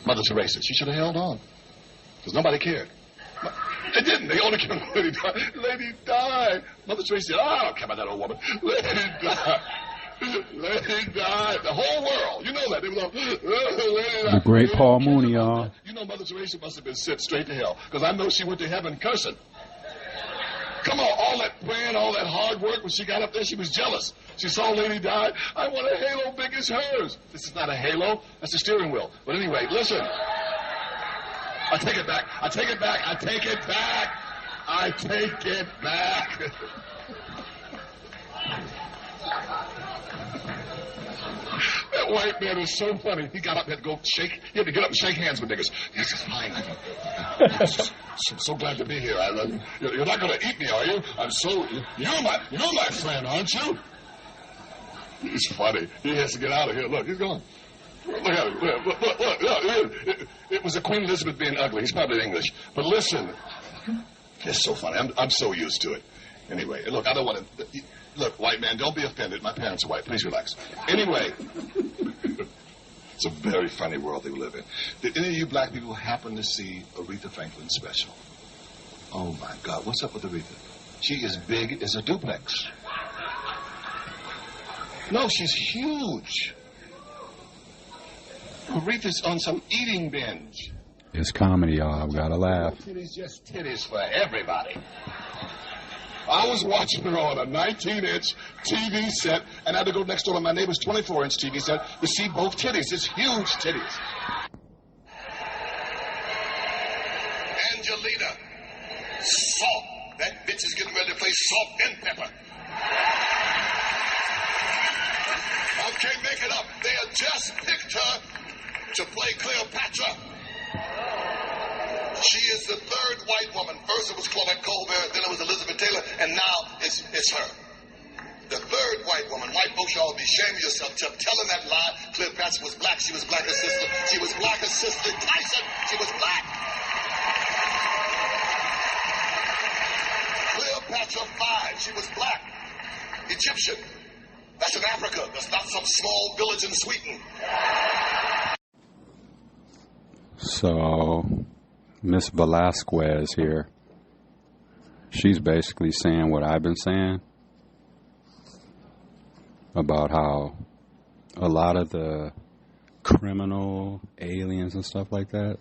Mother Teresa, she should have held on. Because nobody cared. They didn't. They only cared when Lady died. Lady died. Mother Teresa, I don't care about that old woman. Lady died. Lady died. The whole world. You know that. They were like, Lady died. The great Paul Mooney, y'all. You know Mother Teresa must have been sent straight to hell. Because I know she went to heaven cursing. Come on, all that praying, all that hard work, when she got up there, she was jealous. She saw Lady die. I want a halo big as hers. This is not a halo. That's a steering wheel. But anyway, listen. I take it back. I take it back. I take it back. I take it back. That white man is so funny. He got up and had to go shake. He had to get up and shake hands with niggas. Yes, it's fine. I'm so glad to be here. You're not going to eat me, are you? You're my friend, aren't you? He's funny. He has to get out of here. Look, he's gone. Look at him. Look. It was a Queen Elizabeth being ugly. He's probably English. But listen, it's so funny. I'm so used to it. Anyway, look, I don't want to... Look, white man, don't be offended. My parents are white. Please relax. Anyway, it's a very funny world they live in. Did any of you black people happen to see Aretha Franklin's special? Oh, my God. What's up with Aretha? She is big as a duplex. No, she's huge. Aretha's on some eating binge. It's comedy, y'all. I've got to laugh. Titties, just titties for everybody. I was watching her on a 19-inch TV set, and I had to go next door to my neighbor's 24-inch TV set to see both titties. It's huge titties. Angelina, Salt. That bitch is getting ready to play Salt and Pepper. Okay, make it up. They had just picked her to play Cleopatra. She is the third white woman. First it was Claudette Colbert, then it was Elizabeth Taylor, and now it's her. The third white woman. White folks, y'all be ashamed of yourself telling that lie. Cleopatra was black. She was black as sister. She was black as sister Tyson. She was black. Cleopatra 5. She was black. Egyptian. That's in Africa. That's not some small village in Sweden. So, Miss Velasquez here, she's basically saying what I've been saying about how a lot of the criminal aliens and stuff like that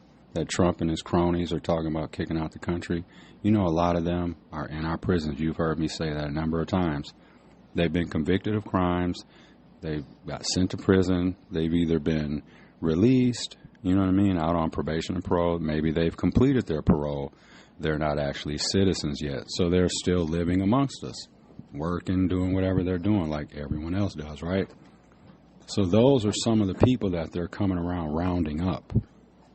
Trump and his cronies are talking about kicking out the country. You know, a lot of them are in our prisons. You've heard me say that a number of times. They've been convicted of crimes. They've got sent to prison. They've either been released, you know what I mean, out on probation and parole. Maybe they've completed their parole. They're not actually citizens yet. So they're still living amongst us, working, doing whatever they're doing like everyone else does, right? So those are some of the people that they're coming around rounding up.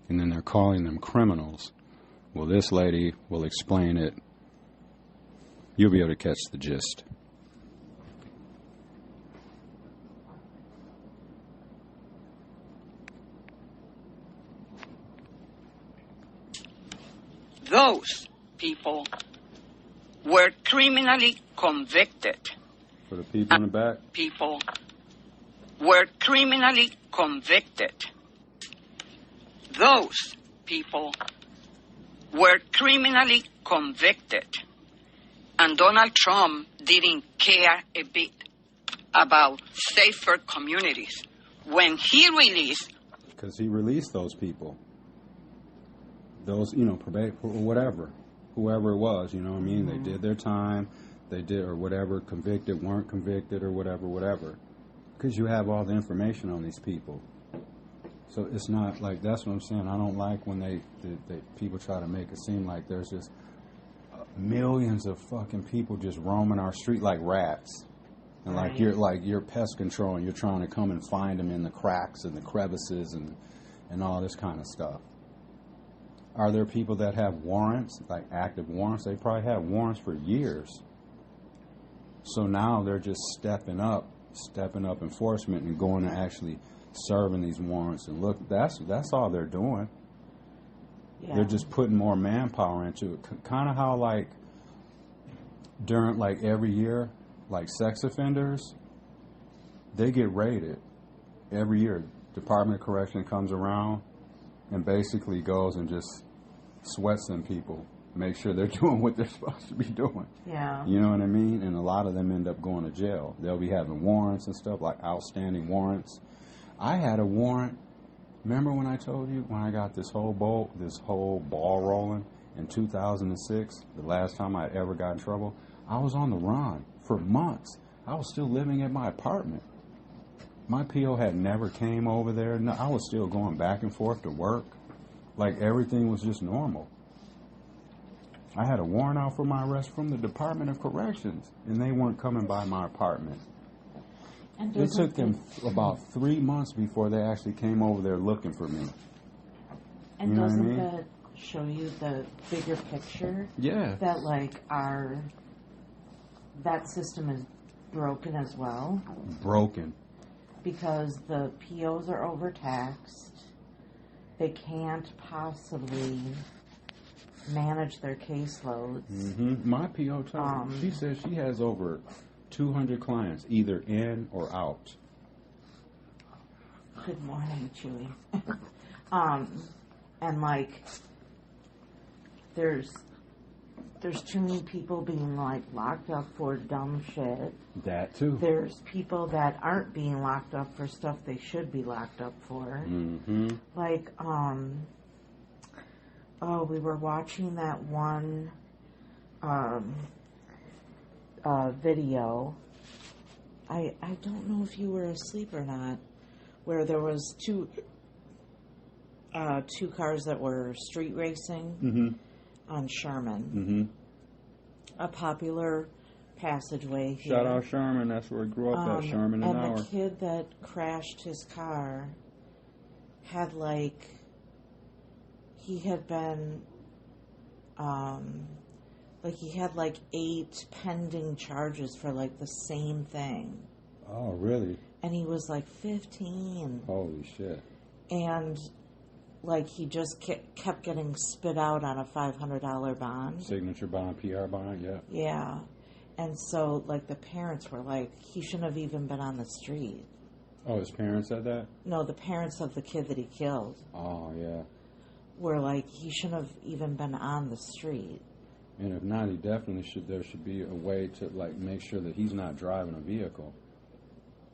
And then they're calling them criminals. Well, this lady will explain it. You'll be able to catch the gist. Those people were criminally convicted. For the people in the back? People were criminally convicted. Those people were criminally convicted. And Donald Trump didn't care a bit about safer communities when he released. Because he released those people. Those, you know, whatever, whoever it was, you know what I mean? Mm-hmm. They did their time, they did, or whatever, convicted, weren't convicted, or whatever. Because you have all the information on these people. So it's not like, that's what I'm saying. I don't like when they people try to make it seem like there's just millions of fucking people just roaming our street like rats. And like you're pest control and you're trying to come and find them in the cracks and the crevices and all this kind of stuff. Are there people that have warrants, like active warrants? They probably have warrants for years. So now they're just stepping up enforcement and going and actually serving these warrants. And look, that's all they're doing. Yeah. They're just putting more manpower into it. Kind of how like during like every year, like sex offenders, they get raided every year. Department of Correction comes around. and basically goes and just sweats them people, make sure they're doing what they're supposed to be doing. Yeah. You know what I mean? And a lot of them end up going to jail. They'll be having warrants and stuff, like outstanding warrants. I had a warrant. Remember when I told you when I got this whole ball rolling in 2006, the last time I ever got in trouble? I was on the run for months. I was still living at my apartment. My PO had never came over there. No, I was still going back and forth to work. Like everything was just normal. I had a warrant out for my arrest from the Department of Corrections, and they weren't coming by my apartment. And it took them about 3 months before they actually came over there looking for me. And you know doesn't what I mean? that show you the bigger picture? Yeah. That like that system is broken as well. Broken. Because the POs are overtaxed. They can't possibly manage their caseloads. Mm-hmm. My PO told me, she says she has over 200 clients, either in or out. Good morning, Chewy. And like, there's too many people being like locked up for dumb shit. That too. There's people that aren't being locked up for stuff they should be locked up for. Mm-hmm. Like, we were watching that one video. I don't know if you were asleep or not, where there was two cars that were street racing on Sherman. A popular passageway here. Shout out Sherman, that's where I grew up at, Sherman and Hour. And the kid that crashed his car had like, he had been, he had like 8 pending charges for like the same thing. Oh, really? And he was like 15. Holy shit. And like he just kept getting spit out on a $500 bond. Signature bond, PR bond, yeah. Yeah. And so like the parents were like, he shouldn't have even been on the street. Oh, his parents said that? No, the parents of the kid that he killed. Oh, yeah. Were like, he shouldn't have even been on the street. And if not, he definitely should. There should be a way to like make sure that he's not driving a vehicle.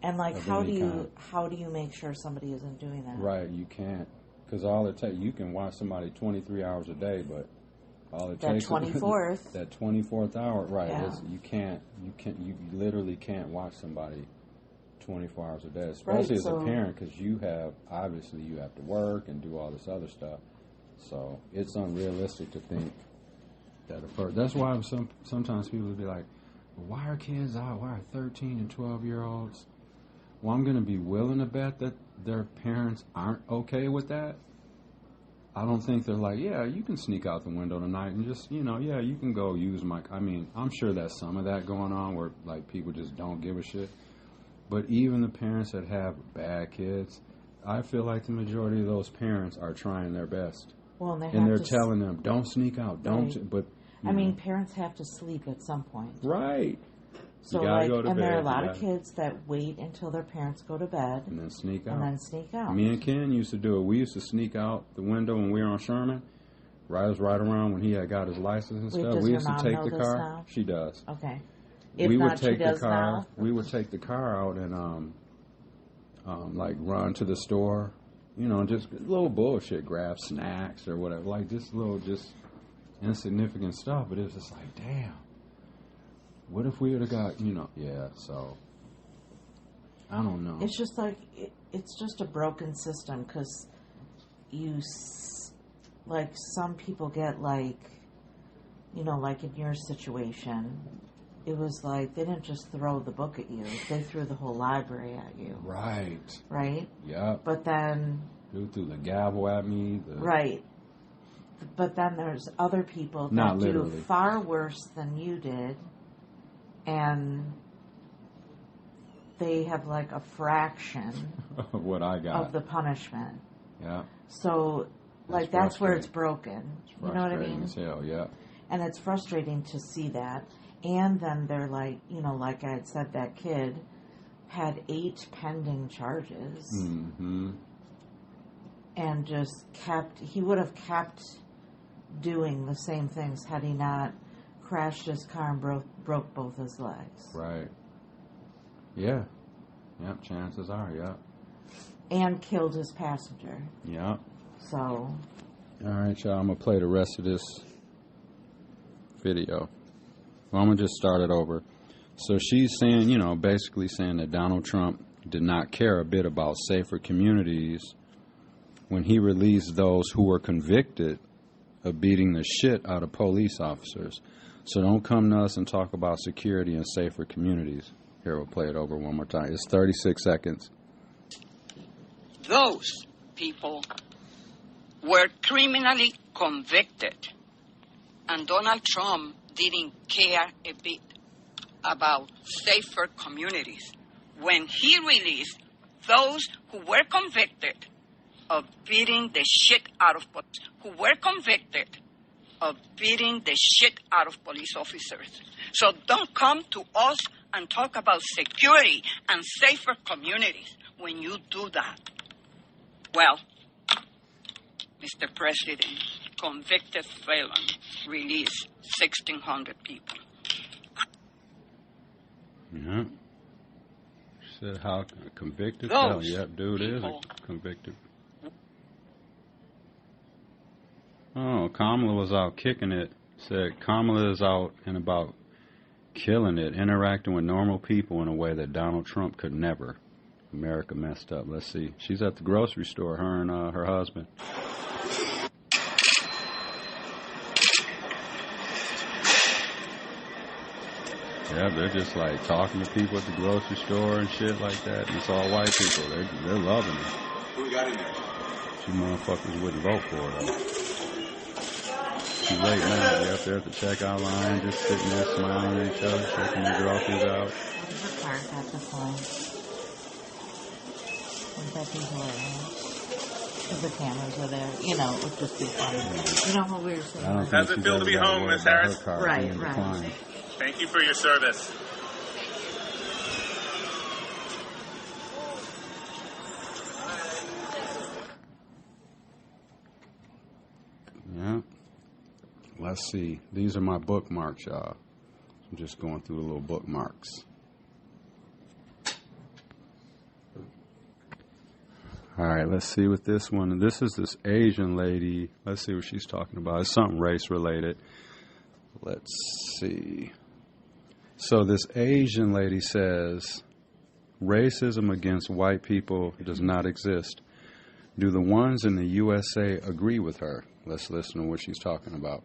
And like, how do you make sure somebody isn't doing that? Right, you can't, because all it takes, you can watch somebody 23 hours a day, but all it takes that 24th, that 24th hour, right? Yeah. You literally can't watch somebody 24 hours a day, especially as a parent, because you have to work and do all this other stuff. So it's unrealistic to think that that's why sometimes people will be like, well, why are kids out? Why are 13 and 12-year-olds? Well, I'm going to be willing to bet that their parents aren't okay with that. I don't think they're like, yeah, you can sneak out the window tonight and just, you can go use my... I mean, I'm sure there's some of that going on where, like, people just don't give a shit. But even the parents that have bad kids, I feel like the majority of those parents are trying their best. Well, and they're telling them, don't sneak out, don't... Right. But I mean, parents have to sleep at some point. Right. So, like, and there are a lot of kids that wait until their parents go to bed. And then sneak out. Me and Ken used to do it. We used to sneak out the window when we were on Sherman. Right around when he had got his license and stuff. We used to take the car. Now? She does. Okay. We would take the car. We would take the car out and like run to the store. Just little bullshit, grab snacks or whatever. Like just insignificant stuff. But it was just like, damn. What if we would have got, so, I don't know. It's just like, it's just a broken system, because some people get like, like in your situation, it was like, they didn't just throw the book at you, they threw the whole library at you. Right. Right? Yep. But then... They threw the gavel at me. Right. But then there's other people that do far worse than you did, and they have like a fraction of what I got of the punishment. Yeah. So, like, that's where it's broken. You know what I mean? As hell, yeah. And it's frustrating to see that. And then they're like, like I had said, that kid had 8 pending charges. Mm-hmm. and just he would have kept doing the same things had he not crashed his car and broke both his legs. Right. Yeah. Yep, chances are, yep. And killed his passenger. Yep. So. All right, y'all, I'm going to play the rest of this video. Well, I'm going to just start it over. So she's saying, basically saying that Donald Trump did not care a bit about safer communities when he released those who were convicted of beating the shit out of police officers. So don't come to us and talk about security and safer communities. Here, we'll play it over one more time. It's 36 seconds. Those people were criminally convicted, and Donald Trump didn't care a bit about safer communities when he released those who were convicted of beating the shit out of police officers. So don't come to us and talk about security and safer communities when you do that. Well, Mr. President, convicted felon released 1,600 people. Yeah. She said how convicted felon. Yep, dude is a convicted. Oh, Kamala was out kicking it. Said Kamala is out and about killing it, interacting with normal people in a way that Donald Trump could never. America messed up. Let's see. She's at the grocery store, her and her husband. Yeah, they're just like talking to people at the grocery store and shit like that. And it's all white people. They're loving it. Who we got in there? You motherfuckers wouldn't vote for it, though. Too late now. They're up there at the checkout line, just sitting there smiling at each other, checking the groceries out. What car at the point? That people are because the cameras are there. It would just be funny. What we were saying? How's it feel to be home, Miss Harris? Right. Thank you for your service. Yeah. Let's see. These are my bookmarks, y'all. I'm just going through the little bookmarks. All right, let's see what this one. This is this Asian lady. Let's see what she's talking about. It's something race related. Let's see. So this Asian lady says, racism against white people does not exist. Do the ones in the USA agree with her? Let's listen to what she's talking about.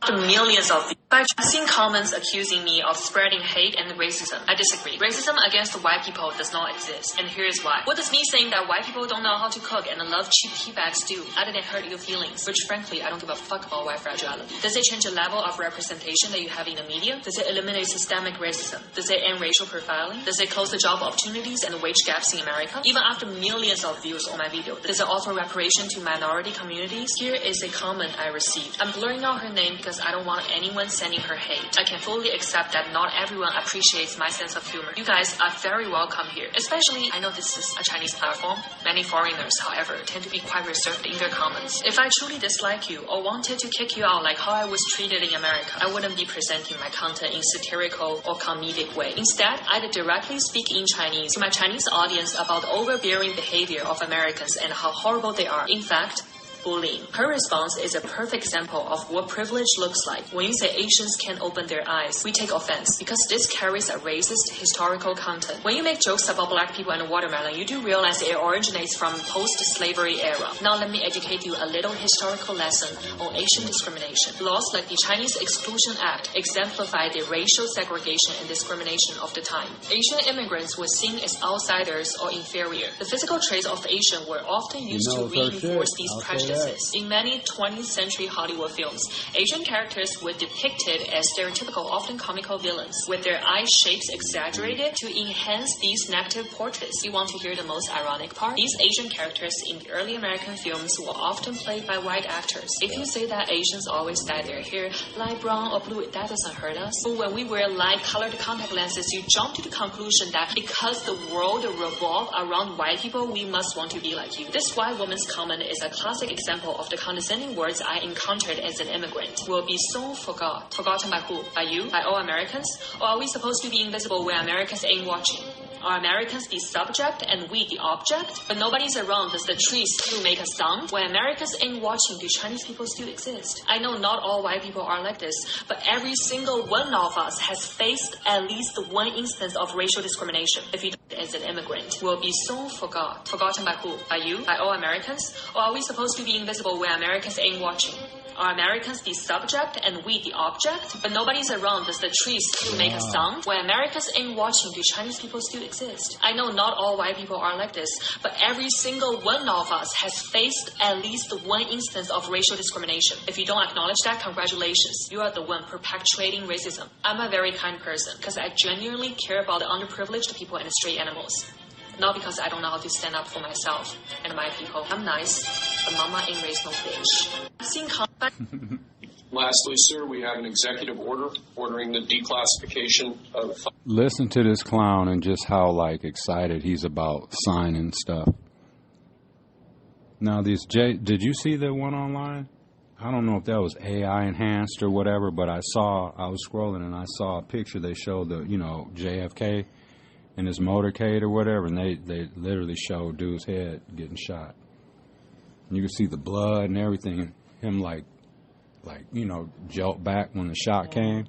Millions of I've seen comments accusing me of spreading hate and racism. I disagree. Racism against white people does not exist, and here's why. What does me saying that white people don't know how to cook and love cheap teabags do, other than hurt your feelings? Which, frankly, I don't give a fuck about white fragility. Does it change the level of representation that you have in the media? Does it eliminate systemic racism? Does it end racial profiling? Does it close the job opportunities and the wage gaps in America? Even after millions of views on my video, does it offer reparation to minority communities? Here is a comment I received. I'm blurring out her name because I don't want anyone sending her hate. I can fully accept that not everyone appreciates my sense of humor. You guys are very welcome here. Especially, I know this is a Chinese platform. Many foreigners, however, tend to be quite reserved in their comments. If I truly dislike you or wanted to kick you out like how I was treated in America, I wouldn't be presenting my content in satirical or comedic way. Instead, I'd directly speak in Chinese to my Chinese audience about the overbearing behavior of Americans and how horrible they are. In fact, bullying. Her response is a perfect example of what privilege looks like. When you say Asians can't open their eyes, we take offense because this carries a racist historical content. When you make jokes about black people and watermelon, you do realize it originates from post-slavery era. Now let me educate you a little historical lesson on Asian discrimination. Laws like the Chinese Exclusion Act exemplify the racial segregation and discrimination of the time. Asian immigrants were seen as outsiders or inferior. The physical traits of Asian were often used to reinforce these prejudices races. In many 20th century Hollywood films, Asian characters were depicted as stereotypical, often comical villains, with their eye shapes exaggerated to enhance these negative portraits. You want to hear the most ironic part? These Asian characters in the early American films were often played by white actors. If you say that Asians always dye their hair light brown or blue, that doesn't hurt us. But when we wear light-colored contact lenses, you jump to the conclusion that because the world revolves around white people, we must want to be like you. This white woman's comment is a classic example of the condescending words I encountered as an immigrant. Will be so forgotten. Forgotten by who? By you? By all Americans? Or are we supposed to be invisible when Americans ain't watching? Are Americans the subject and we the object? But nobody's around. Does the trees still make a sound? When Americans ain't watching, do Chinese people still exist? I know not all white people are like this, but every single one of us has faced at least one instance of racial discrimination. If you do as an immigrant, will be so forgotten. Forgotten by who? By you? By all Americans? Or are we supposed to be invisible when Americans ain't watching? Are Americans the subject and we the object? But nobody's around. Does the trees still make a sound? When Americans ain't watching, do Chinese people still exist? I know not all white people are like this, but every single one of us has faced at least one instance of racial discrimination. If you don't acknowledge that, congratulations. You are the one perpetuating racism. I'm a very kind person because I genuinely care about the underprivileged people and stray animals. Not because I don't know how to stand up for myself and my people. I'm nice, but mama ain't raised no bitch. I've seen Lastly, sir, we have an executive order ordering the declassification of... Listen to this clown and just how, like, excited he's about signing stuff. Now, did you see the one online? I don't know if that was AI enhanced or whatever, but I was scrolling and I saw a picture. They showed the, JFK in his motorcade or whatever, and they literally showed dude's head getting shot. And you could see the blood and everything, and him like jolt back when the shot came.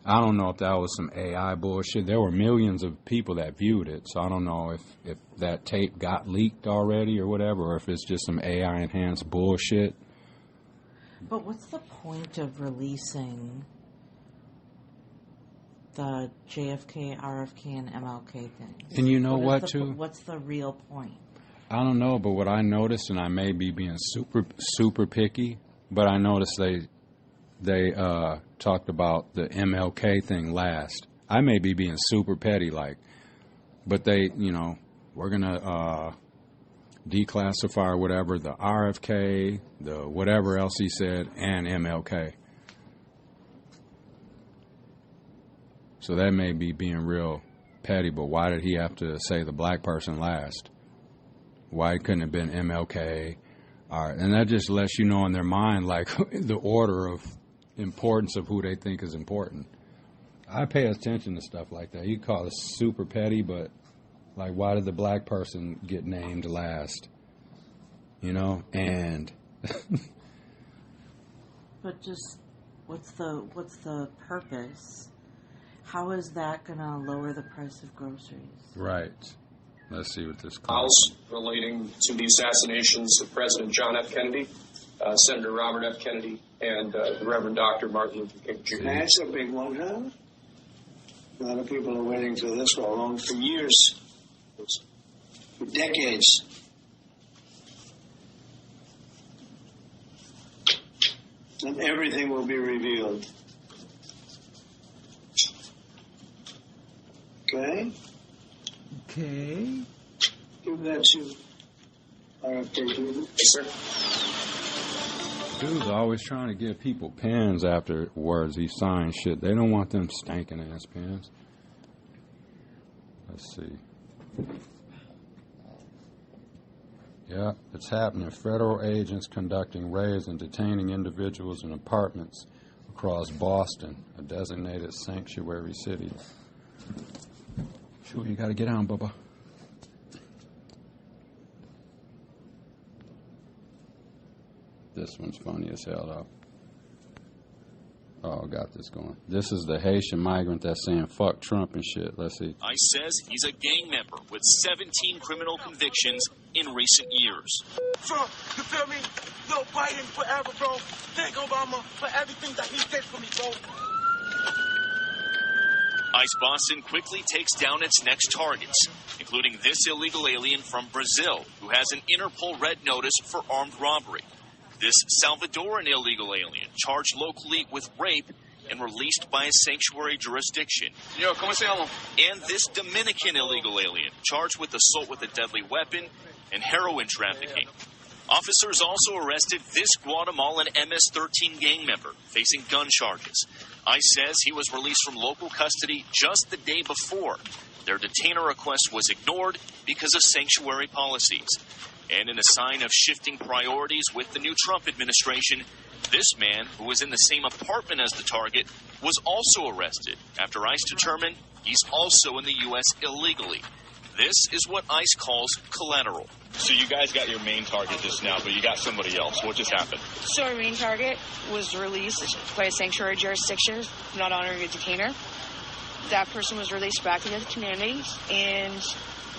I don't know if that was some AI bullshit. There were millions of people that viewed it, so I don't know if that tape got leaked already or whatever, or if it's just some AI enhanced bullshit. But what's the point of releasing the JFK, RFK, and MLK things? And you know what, too? What's the real point? I don't know, but what I noticed, and I may be being super picky, but I noticed they talked about the MLK thing last. I may be being super petty, but they, we're going to declassify or whatever, the RFK, the whatever else he said, and MLK. So that may be being real petty, but why did he have to say the black person last? Why couldn't it have been MLK? All right, and that just lets you know in their mind, the order of importance of who they think is important. I pay attention to stuff like that. You call it super petty, but, why did the black person get named last? And... But just, what's the purpose? How is that going to lower the price of groceries? Right. Let's see what this calls relating to the assassinations of President John F. Kennedy, Senator Robert F. Kennedy, and the Reverend Dr. Martin Luther King Jr. That's a big one, huh? A lot of people are waiting for this for years, for decades. And everything will be revealed. Okay? Okay. Give that to RFK. Yes, sir. Dude's always trying to give people pens afterwards he signs shit. They don't want them stinking ass pens. Let's see. Yeah, it's happening. Federal agents conducting raids and detaining individuals in apartments across Boston, a designated sanctuary city. Sure, you gotta get on, Bubba. This one's funny as hell, though. Oh, got this going. This is the Haitian migrant that's saying fuck Trump and shit. Let's see. ICE says he's a gang member with 17 criminal convictions in recent years. Trump, you feel me? Yo, Biden forever, bro. Thank Obama for everything that he did for me, bro. ICE Boston quickly takes down its next targets, including this illegal alien from Brazil who has an Interpol red notice for armed robbery. This Salvadoran illegal alien charged locally with rape and released by a sanctuary jurisdiction. Yo, ¿cómo se llama? And this Dominican illegal alien charged with assault with a deadly weapon and heroin trafficking. Officers also arrested this Guatemalan MS-13 gang member facing gun charges. ICE says he was released from local custody just the day before. Their detainer request was ignored because of sanctuary policies. And in a sign of shifting priorities with the new Trump administration, this man, who was in the same apartment as the target, was also arrested after ICE determined he's also in the U.S. illegally. This is what ICE calls collateral. So you guys got your main target just now, but you got somebody else. What just happened? So our main target was released by a sanctuary jurisdiction, not honoring a detainer. That person was released back into the community, and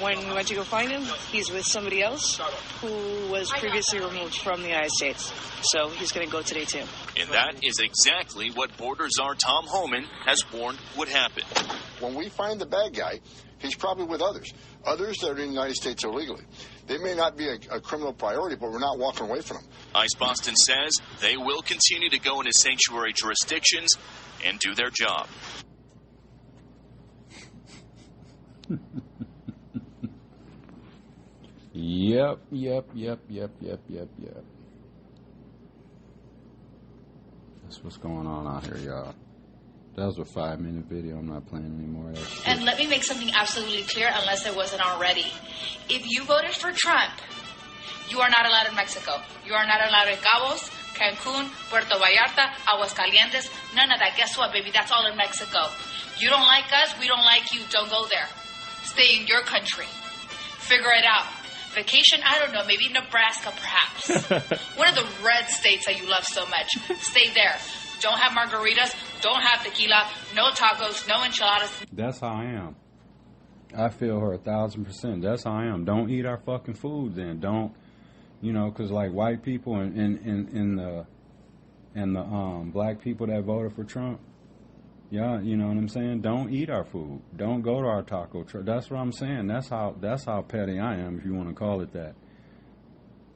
when we went to go find him, he's with somebody else who was previously removed from the United States. So he's going to go today, too. And that is exactly what Border Czar Tom Homan has warned would happen. When we find the bad guy, he's probably with others that are in the United States illegally. They may not be a criminal priority, but we're not walking away from them. ICE Boston says they will continue to go into sanctuary jurisdictions and do their job. Yep. That's what's going on out here, y'all. That was a 5-minute video. I'm not playing anymore of that shit. And let me make something absolutely clear, unless it wasn't already. If you voted for Trump, you are not allowed in Mexico. You are not allowed in Cabos, Cancun, Puerto Vallarta, Aguascalientes, none of that. Guess what, baby? That's all in Mexico. You don't like us, we don't like you. Don't go there. Stay in your country. Figure it out. Vacation, I don't know, maybe Nebraska perhaps. One of the red states that you love so much. Stay there. Don't have margaritas, don't have tequila, no tacos, no enchiladas. That's how I am. I feel her 1,000%. That's how I am. Don't eat our fucking food then. Don't, because like white people and the black people that voted for Trump, yeah, you know what I'm saying? Don't eat our food. Don't go to our taco truck. That's what I'm saying. That's how petty I am, if you want to call it that.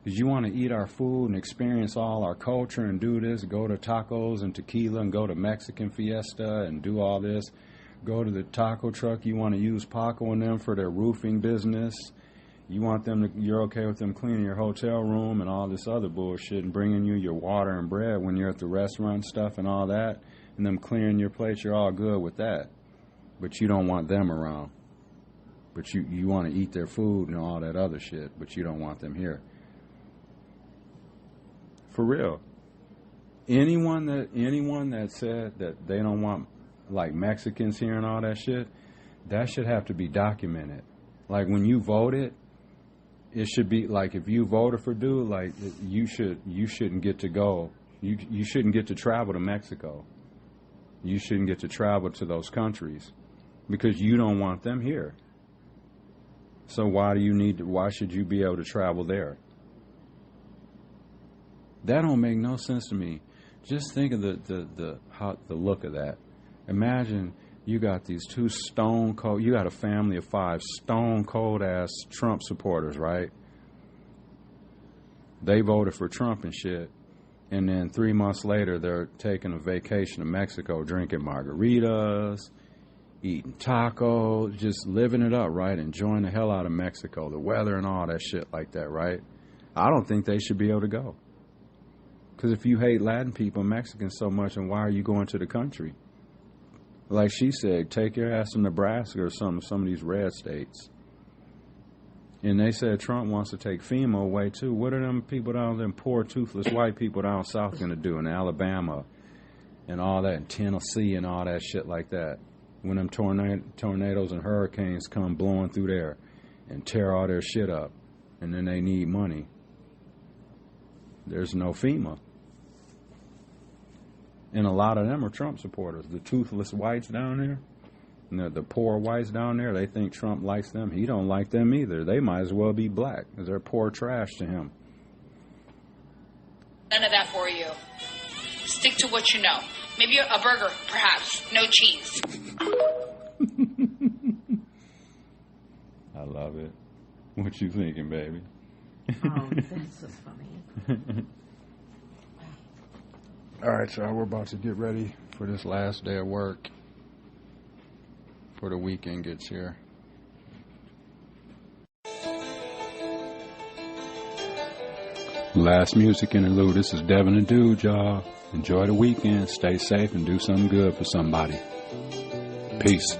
Because you want to eat our food and experience all our culture and do this, go to tacos and tequila and go to Mexican fiesta and do all this. Go to the taco truck. You want to use Paco and them for their roofing business. You want them you're okay with them cleaning your hotel room and all this other bullshit and bringing you your water and bread when you're at the restaurant and stuff and all that. And them clearing your plate, you're all good with that. But you don't want them around. But you want to eat their food and all that other shit, but you don't want them here. For real. Anyone that said that they don't want like Mexicans here and all that shit, that should have to be documented. Like when you voted, it should be like if you voted for dude, like you shouldn't get to go. You shouldn't get to travel to Mexico. You shouldn't get to travel to those countries because you don't want them here. So why should you be able to travel there? That don't make no sense to me. Just think of the look of that. Imagine you got these two stone cold, you got a family of 5 stone cold ass Trump supporters, right? They voted for Trump and shit. And then 3 months later, they're taking a vacation to Mexico, drinking margaritas, eating tacos, just living it up, right? Enjoying the hell out of Mexico, the weather and all that shit like that, right? I don't think they should be able to go. Because if you hate Latin people and Mexicans so much, then why are you going to the country? Like she said, take your ass to Nebraska or some of these red states. And they said Trump wants to take FEMA away, too. What are them people down there, poor, toothless white people down south going to do in Alabama and all that, in Tennessee and all that shit like that? When them tornadoes and hurricanes come blowing through there and tear all their shit up, and then they need money. There's no FEMA. And a lot of them are Trump supporters. The toothless whites down there. And the poor whites down there, they think Trump likes them. He don't like them either. They might as well be black because they're poor trash to him. None of that for you. Stick to what you know. Maybe a burger, perhaps. No cheese. of it. What you thinking, baby? Oh, that's just funny. All right, y'all, we're about to get ready for this last day of work before the weekend gets here. Last music interlude. This is Devin the Dude, y'all. Enjoy the weekend. Stay safe and do something good for somebody. Peace.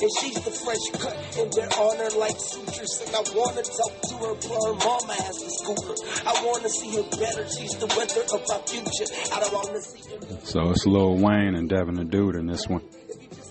And she's the fresh cut, and they're on her like sutures. And I wanna talk to her, but her mama has the scooter. I wanna see her better, she's the weather of our future. I don't wanna see her. So it's Lil Wayne and Devin the Dude in this one.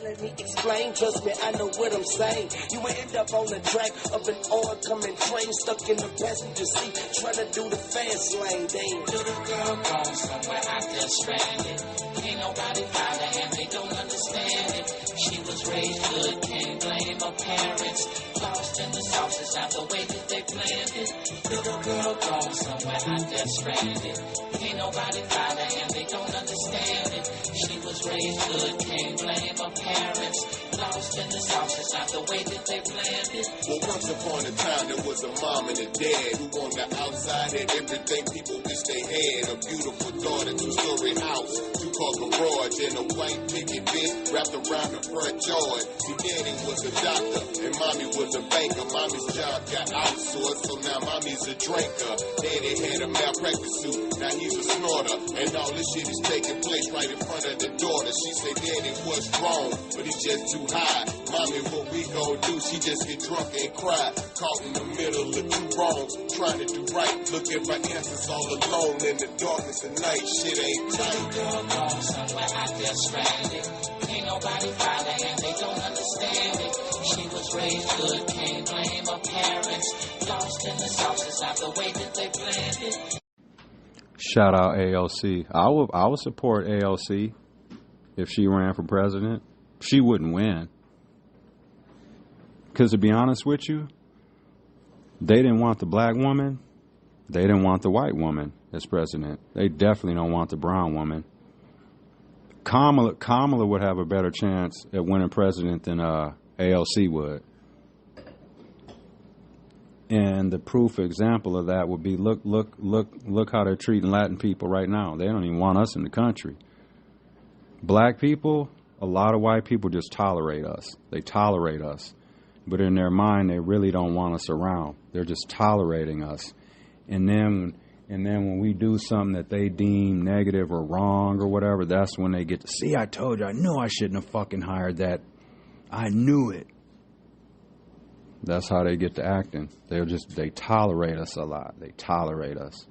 Let me explain, trust me, I know what I'm saying. You will end up on the track of an oncoming train, stuck in the passenger seat, trying to do the fast lane. Damn. Little girl gone somewhere out there stranded. Ain't nobody found her and they don't understand it. She was raised good, can't blame her parents. Lost in the sauce, it's not the way that they planned it. Little girl gone somewhere out there stranded. Ain't nobody found her and they don't understand it. She was raised good, can't blame her parents. Lost in the sauce, it's not the way that they planned it. Well, once upon a time, there was a mom and a dad who on the outside had everything people wish they had. A beautiful daughter, two-story house, two-car garage, and a white picket fence wrapped around the front yard. See, daddy was a doctor, and mommy was a banker. Mommy's job got outsourced, so now mommy's a drinker. Daddy had a malpractice suit, now he's a snorter. And all this shit is taking place right in front of the daughter. She said, Daddy, what's wrong? But he's just too high. Mommy, what we gon' do? She just get drunk and cry. Caught in the middle of two wrongs, trying to do right. Looking for answers all alone in the darkness of night. Shit ain't tight. Little girl gone somewhere out there stranded. Ain't nobody found her and they don't understand it. She was raised good, can't blame her parents. Lost in the sauce, it's not the way that they planned it. Shout out AOC. I would support AOC if she ran for president. She wouldn't win. Because to be honest with you, they didn't want the black woman. They didn't want the white woman as president. They definitely don't want the brown woman. Kamala would have a better chance at winning president than AOC would. And the proof example of that would be look how they're treating Latin people right now. They don't even want us in the country. Black people, a lot of white people just tolerate us. They tolerate us. But in their mind, they really don't want us around. They're just tolerating us. And then when we do something that they deem negative or wrong or whatever, that's when they get to see, I told you, I knew I shouldn't have fucking hired that. I knew it. That's how they get to acting. They tolerate us a lot. They tolerate us.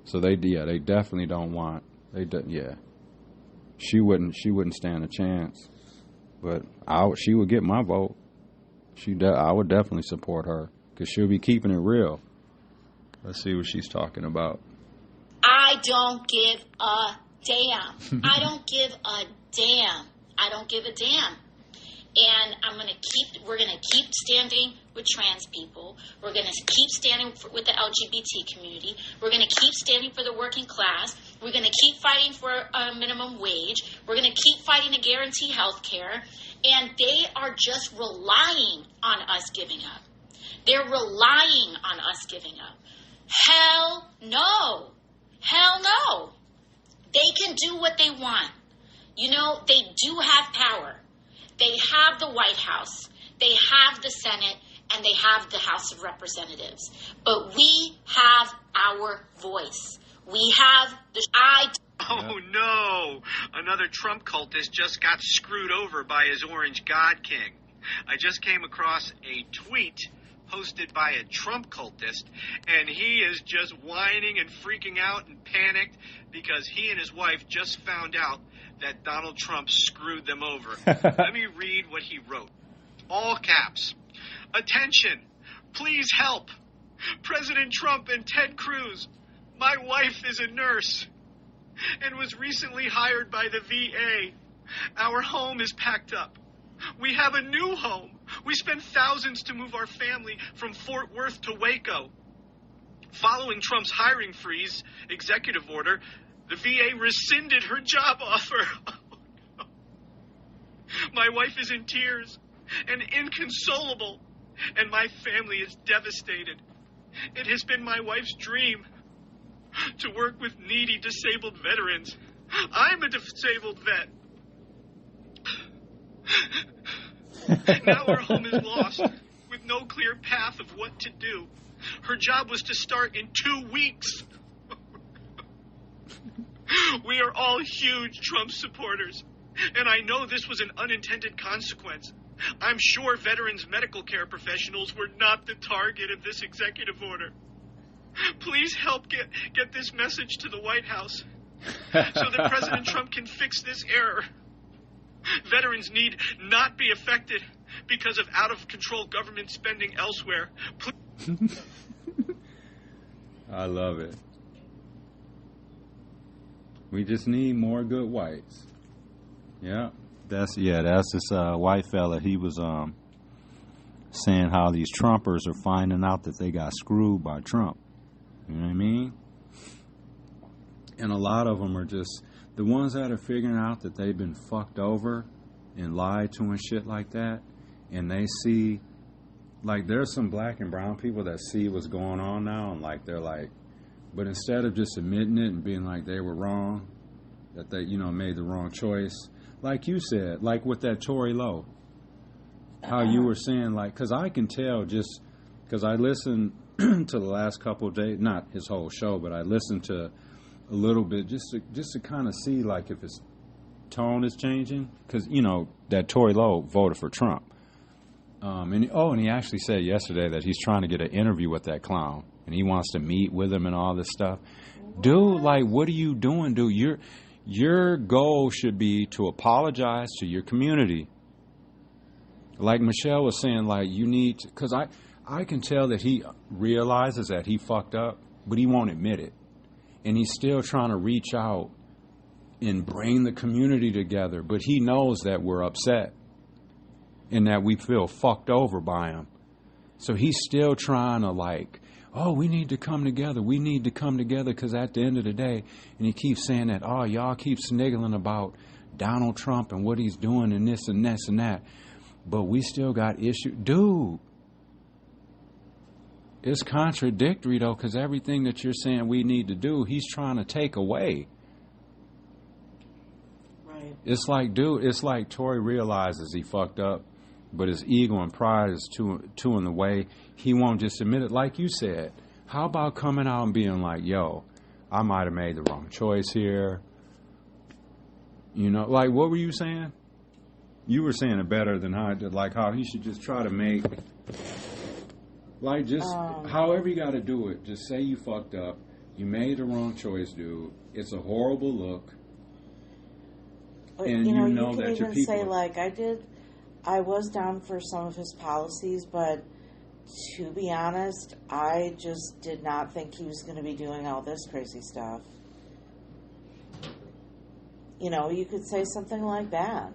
So they definitely don't want. She wouldn't stand a chance. But she would get my vote. I would definitely support her because she'll be keeping it real. Let's see what she's talking about. I don't give a damn. I don't give a damn. I don't give a damn. And we're going to keep standing with trans people. We're going to keep standing with the LGBT community. We're going to keep standing for the working class. We're going to keep fighting for a minimum wage. We're going to keep fighting to guarantee health care. And they are just relying on us giving up. They're relying on us giving up. Hell no. Hell no. They can do what they want. You know, they do have power. They have the White House, they have the Senate, and they have the House of Representatives. But we have our voice. We have the... Oh, no. Another Trump cultist just got screwed over by his orange God King. I just came across a tweet posted by a Trump cultist, and he is just whining and freaking out and panicked because he and his wife just found out that Donald Trump screwed them over. Let me read what he wrote. All caps. Attention. Please help. President Trump and Ted Cruz. My wife is a nurse and was recently hired by the VA. Our home is packed up. We have a new home. We spent thousands to move our family from Fort Worth to Waco. Following Trump's hiring freeze executive order, the VA rescinded her job offer. Oh, no. My wife is in tears and inconsolable, and my family is devastated. It has been my wife's dream to work with needy disabled veterans. I'm a disabled vet. Now our home is lost, with no clear path of what to do. Her job was to start in 2 weeks. We are all huge Trump supporters, and I know this was an unintended consequence. I'm sure veterans' medical care professionals were not the target of this executive order. Please help get this message to the White House so that President Trump can fix this error. Veterans need not be affected because of out-of-control government spending elsewhere. I love it. We just need more good whites. Yeah, that's this white fella. He was saying how these Trumpers are finding out that they got screwed by Trump. You know what I mean? And a lot of them are just the ones that are figuring out that they've been fucked over and lied to and shit like that. And they see, like, there's some black and brown people that see what's going on now, and like they're like, but instead of just admitting it and being like they were wrong, that they, made the wrong choice, like you said, like with that Tory Lowe, how you were saying, like, because I can tell just because I listened to the last couple of days, not his whole show, but I listened to a little bit just to kind of see, like, if his tone is changing, because that Tory Lowe voted for Trump. And he actually said yesterday that he's trying to get an interview with that clown, and he wants to meet with him and all this stuff. Dude, like, what are you doing, dude? Your goal should be to apologize to your community. Like Michelle was saying, like, you need to, because I can tell that he realizes that he fucked up, but he won't admit it. And he's still trying to reach out and bring the community together, but he knows that we're upset and that we feel fucked over by him. So he's still trying to, like, oh, we need to come together. We need to come together because at the end of the day, and he keeps saying that, oh, y'all keep sniggling about Donald Trump and what he's doing and this and this and that. But we still got issues. Dude, it's contradictory, though, because everything that you're saying we need to do, he's trying to take away. Right. It's like, dude, it's like Tory realizes he fucked up, but his ego and pride is too in the way. He won't just admit it. Like you said, how about coming out and being like, yo, I might have made the wrong choice here. Like, what were you saying? You were saying it better than how I did, like how he should just try to make, like, just however you got to do it. Just say you fucked up. You made the wrong choice, dude. It's a horrible look. And you can that your even people say, like, I was down for some of his policies, but to be honest, I just did not think he was going to be doing all this crazy stuff. You could say something like that.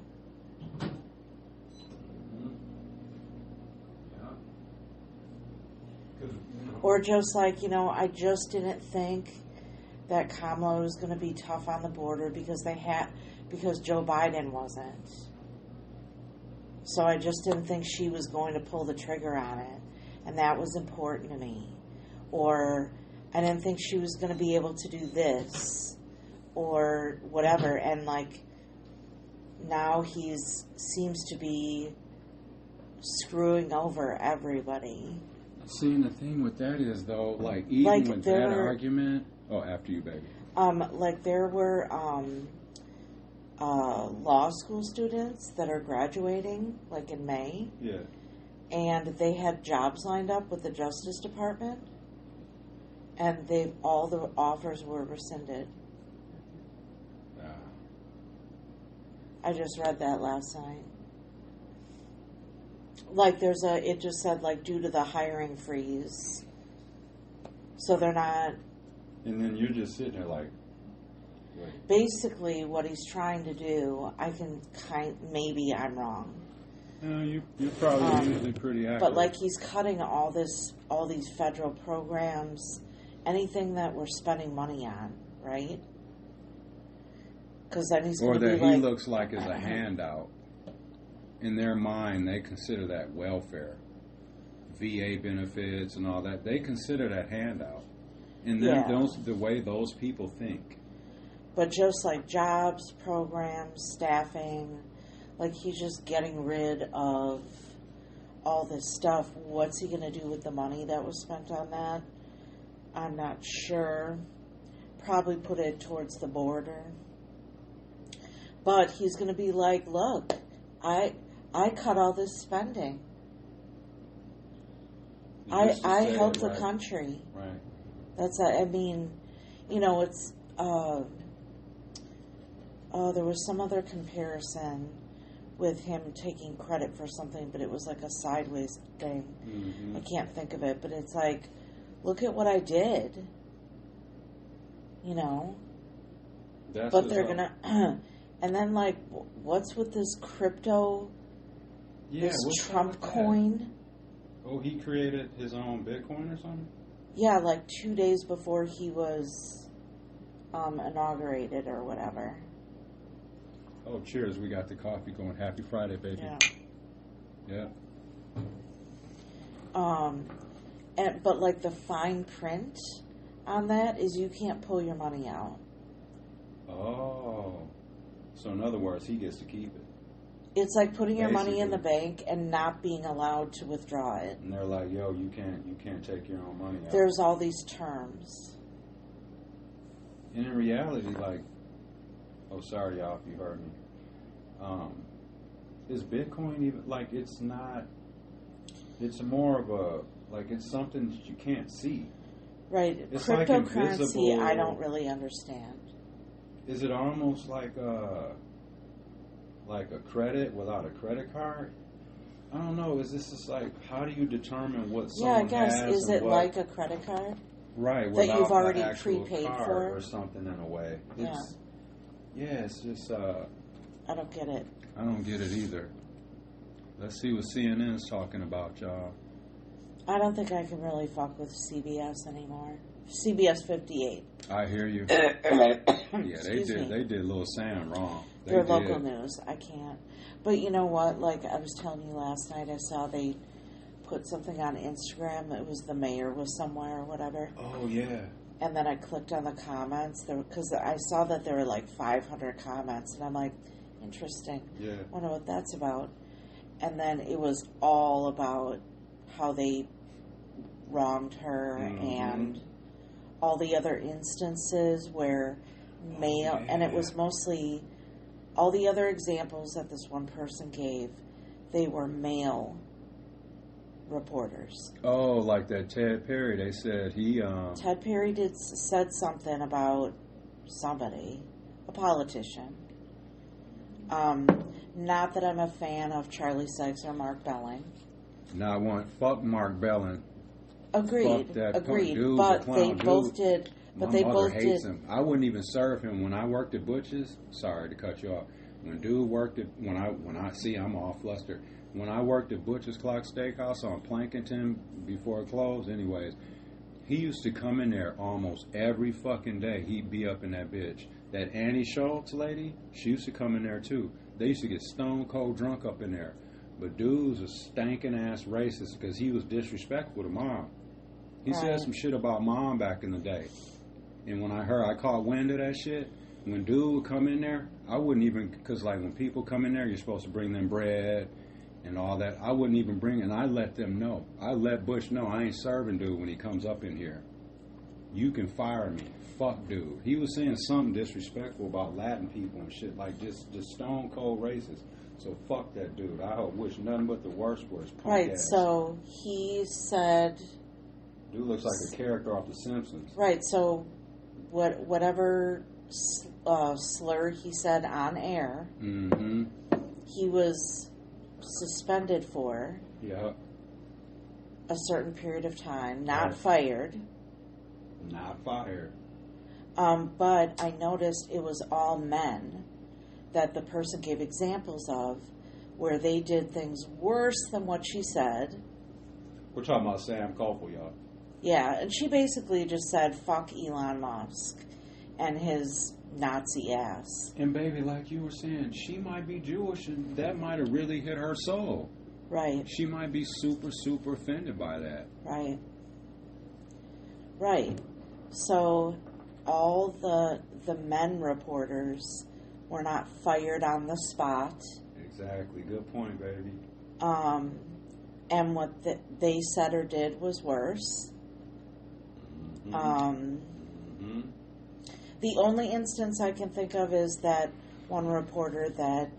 Or just like, I just didn't think that Kamala was going to be tough on the border because Joe Biden wasn't. So I just didn't think she was going to pull the trigger on it. And that was important to me. Or I didn't think she was going to be able to do this or whatever. And, like, now he seems to be screwing over everybody. See, the thing with that is, though, like, even with that argument... Oh, after you, baby. Like there were law school students that are graduating, like in May. Yeah. And they had jobs lined up with the Justice Department, and all the offers were rescinded. I just read that last night. Like it just said like due to the hiring freeze. So they're not. And then you're just sitting there like. Wait. Basically, what he's trying to do, maybe I'm wrong. No, you're probably usually pretty accurate. But like he's cutting all these federal programs, anything that we're spending money on, right? Because then he's going to be he looks like as a handout. In their mind, they consider that welfare, VA benefits and all that. They consider that handout. And then the way those people think. But just like jobs, programs, staffing, like he's just getting rid of all this stuff. What's he going to do with the money that was spent on that? I'm not sure. Probably put it towards the border. But he's going to be like, look, I cut all this spending. I helped the country. Right. It's, there was some other comparison with him taking credit for something, but it was like a sideways thing. Mm-hmm. I can't think of it, but it's like, look at what I did. But they're going to... And then, like, what's with this crypto, this Trump coin? Oh, he created his own Bitcoin or something? Yeah, like 2 days before he was inaugurated or whatever. Oh, cheers. We got the coffee going. Happy Friday, baby. Yeah. But, like, the fine print on that is you can't pull your money out. Oh. So in other words, he gets to keep it. It's like putting your money in the bank and not being allowed to withdraw it. And they're like, yo, you can't take your own money out. There's all these terms. And in reality, like, oh, sorry, y'all, if you heard me. Is Bitcoin even, like, it's not, it's more of a, like, it's something that you can't see. Right. It's Cryptocurrency, I don't really understand. Is it almost like a credit without a credit card? I don't know. Is this just like, how do you determine what someone has? Yeah, I guess. Is it like a credit card? Right. That you've already prepaid for? Or something in a way. It's just... I don't get it. I don't get it either. Let's see what CNN's talking about, y'all. I don't think I can really fuck with CBS anymore. CBS 58. I hear you. Yeah, they did Little Sam wrong. They're local news. I can't. But you know what? Like I was telling you last night, I saw they put something on Instagram. It was the mayor was somewhere or whatever. Oh, yeah. And then I clicked on the comments because I saw that there were like 500 comments. And I'm like, interesting. Yeah. I wonder what that's about. And then it was all about how they wronged her and all the other instances where and it was mostly all the other examples that this one person gave, they were male reporters. Oh, like that Ted Perry, they said he Ted Perry said something about somebody, a politician. Not that I'm a fan of Charlie Sykes or Mark Belling. Not one. Fuck Mark Belling. Agreed. Dude, but they both did. But they both did. Him. I wouldn't even serve him when I worked at Butch's. Sorry to cut you off. When dude worked at when I see I'm all flustered. When I worked at Butch's Clock Steakhouse on Plankinton before it closed, anyways, he used to come in there almost every fucking day. He'd be up in that bitch. That Annie Schultz lady, she used to come in there too. They used to get stone cold drunk up in there. But dude's a stankin' ass racist because he was disrespectful to Mom. He said some shit about Mom back in the day. And when I caught wind of that shit, when dude would come in there, I wouldn't even, because like when people come in there, you're supposed to bring them bread and all that. I wouldn't even bring it, and I let them know. I let Bush know I ain't serving dude when he comes up in here. You can fire me. Fuck, dude. He was saying something disrespectful about Latin people and shit, like just stone cold racist. So fuck that dude. I wish nothing but the worst for his punk Right, ass. so he said... Dude looks like a character off The Simpsons. Right, so whatever slur he said on air, Mm-hmm. he was suspended for Yeah. a certain period of time, not Right. fired. Not fired. But I noticed it was all men that the person gave examples of where they did things worse than what she said. We're talking about Sam Coppel, y'all. Yeah, and she basically just said, fuck Elon Musk and his Nazi ass. And baby, like you were saying, she might be Jewish and that might have really hit her soul. Right. She might be super, super offended by that. Right. Right. So all the men reporters were not fired on the spot. Exactly. Good point, baby. And what they said or did was worse. The only instance I can think of is that one reporter that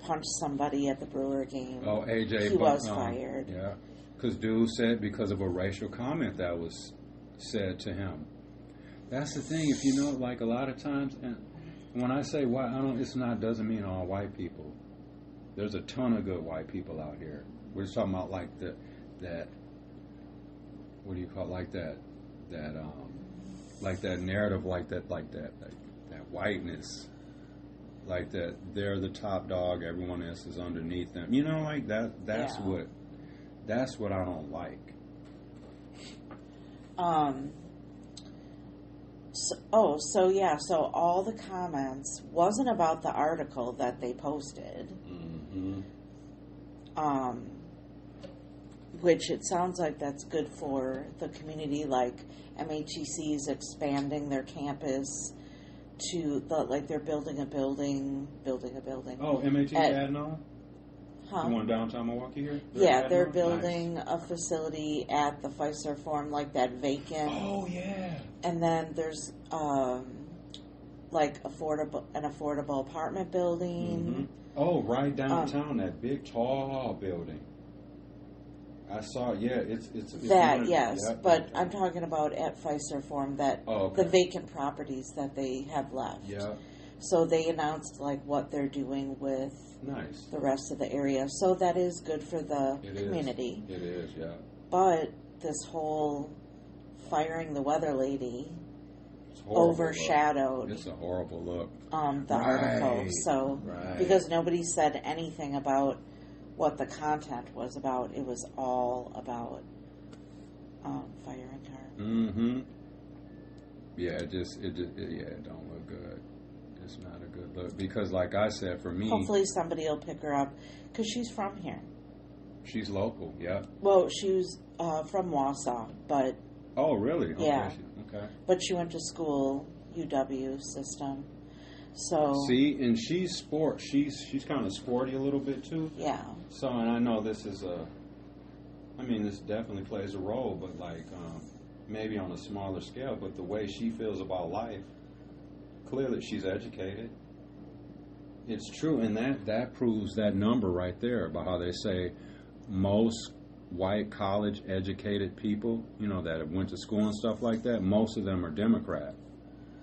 punched somebody at the Brewer game. Oh, AJ. He was fired. Yeah. Because dude said because of a racial comment that was said to him. That's the thing. If you know, like a lot of times, and when I say white, doesn't mean all white people. There's a ton of good white people out here. We're just talking about like that. What do you call it? Like that narrative, like that whiteness, like that they're the top dog, everyone else is underneath them. You know, like that. That's what I don't like. So all the comments wasn't about the article that they posted. Mm-hmm. Which it sounds like that's good for the community, like MHEC is expanding their campus to they're building a building. Oh, MHEC adding on? Huh? The one downtown Milwaukee here? They're building a facility at the Pfizer Forum, like that vacant. Oh yeah. And then there's like an affordable apartment building. Mm-hmm. Oh, right downtown, that big tall building. I saw it. Yeah, it's that yes, yep. But I'm talking about at Pfizer Forum the vacant properties that they have left. Yeah. So they announced like what they're doing with the rest of the area. So that is good for the community. It is, yeah. But this whole firing the weather lady overshadowed. It's a horrible look. The article. So because nobody said anything about what the content was about, it was all about firing her. Mm-hmm. Yeah, it don't look good. It's not a good look because, like I said, for me, hopefully somebody will pick her up because she's from here. She's local, yeah. Well, she was from Wausau, but oh, really? Yeah. Okay. But she went to school UW system. So see, and she's sport. She's kind of sporty a little bit too. Yeah. So, and I know this is this definitely plays a role, but like maybe on a smaller scale. But the way she feels about life, clearly she's educated. It's true, and that proves that number right there about how they say most white college educated people, that have went to school and stuff like that, most of them are Democrat.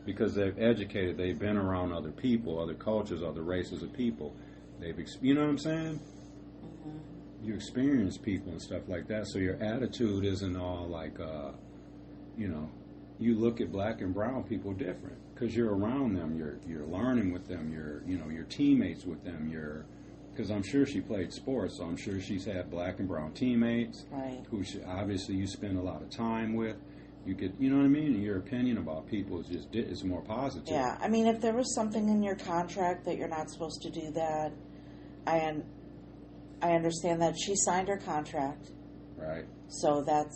Because they've educated, they've been around other people, other cultures, other races of people. You know what I'm saying? Mm-hmm. You experience people and stuff like that, so your attitude isn't all like, you look at black and brown people different because you're around them, you're learning with them, you're teammates with them, because I'm sure she played sports, so I'm sure she's had black and brown teammates, right? Who obviously you spend a lot of time with. You could, you know what I mean? Your opinion about people is more positive. Yeah, I mean, if there was something in your contract that you're not supposed to do that, I understand that she signed her contract. Right. So that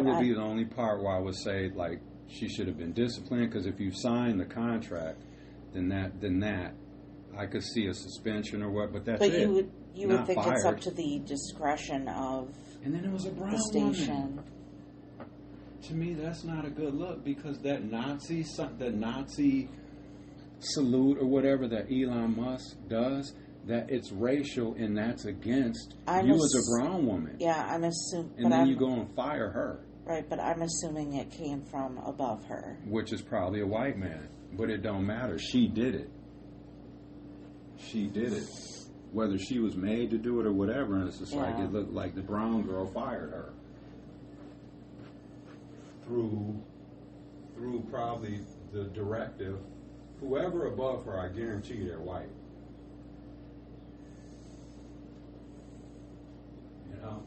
would be the only part where I would say like she should have been disciplined, because if you sign the contract, then that I could see a suspension or what, but that's it. But you would think fired. It's up to the discretion of and then it was a brown the station. Woman. to me, that's not a good look, because that Nazi salute or whatever that Elon Musk does, that it's racial and that's against you as a brown woman. Yeah, I'm assuming. And then you go and fire her. Right, but I'm assuming it came from above her. Which is probably a white man. But it don't matter. She did it. She did it. Whether she was made to do it or whatever, and it's just like it looked like the brown girl fired her. Through probably the directive. Whoever above her, I guarantee they're white. You know?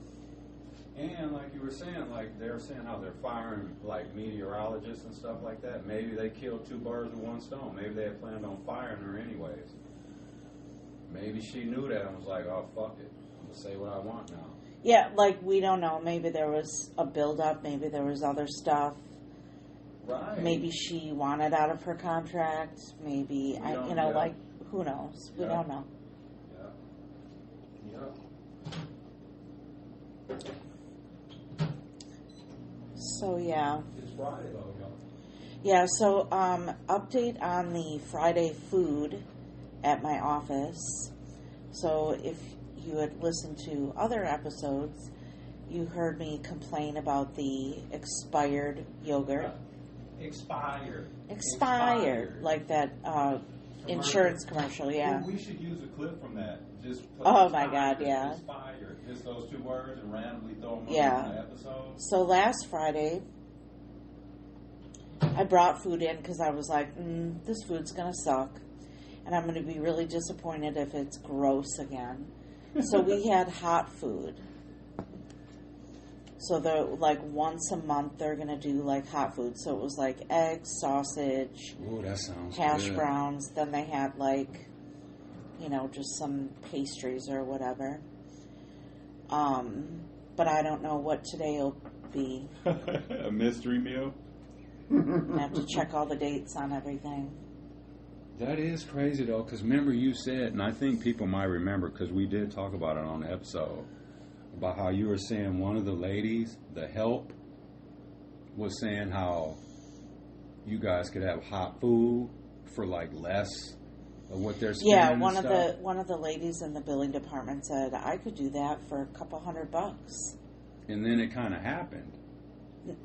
And like you were saying, like they're saying how they're firing like meteorologists and stuff like that. Maybe they killed two birds with one stone. Maybe they had planned on firing her anyways. Maybe she knew that and was like, oh, fuck it. I'm going to say what I want now. Yeah, like we don't know. Maybe there was a build-up. Maybe there was other stuff. Right. Maybe she wanted out of her contract. Maybe, like, who knows? We don't know. Yeah. So, yeah. It's Friday, though, y'all. Yeah, so, update on the Friday food at my office. So, if you had listened to other episodes, you heard me complain about the expired yogurt. Expired. Like that insurance commercial, yeah. Well, we should use a clip from that. Just oh my God, yeah. Expired. Just those two words and randomly throw them in the episode. So last Friday, I brought food in because I was like, this food's going to suck. And I'm going to be really disappointed if it's gross again. So we had hot food. So they're like once a month they're going to do like hot food. So it was like eggs, sausage, ooh, that sounds hash good. browns. Then they had like, just some pastries or whatever. But I don't know what today will be. A mystery meal? I have to check all the dates on everything. That is crazy though, because remember you said, and I think people might remember because we did talk about it on the episode, about how you were saying one of the ladies, the help, was saying how you guys could have hot food for like less of what they're spending. Yeah, one of the ladies in the billing department said I could do that for a couple $100. And then it kind of happened.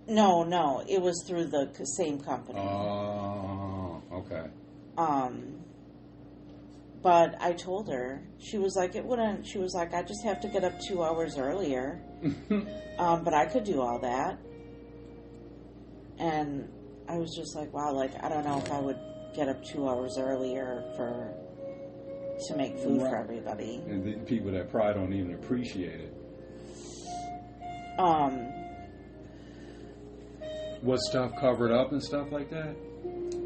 No, it was through the same company. Oh, okay. But I told her, she was like, it wouldn't, she was like, I just have to get up 2 hours earlier. But I could do all that. And I was just like, wow, like, I don't know if I would get up 2 hours earlier to make food for everybody. And the people that probably don't even appreciate it. Was stuff covered up and stuff like that?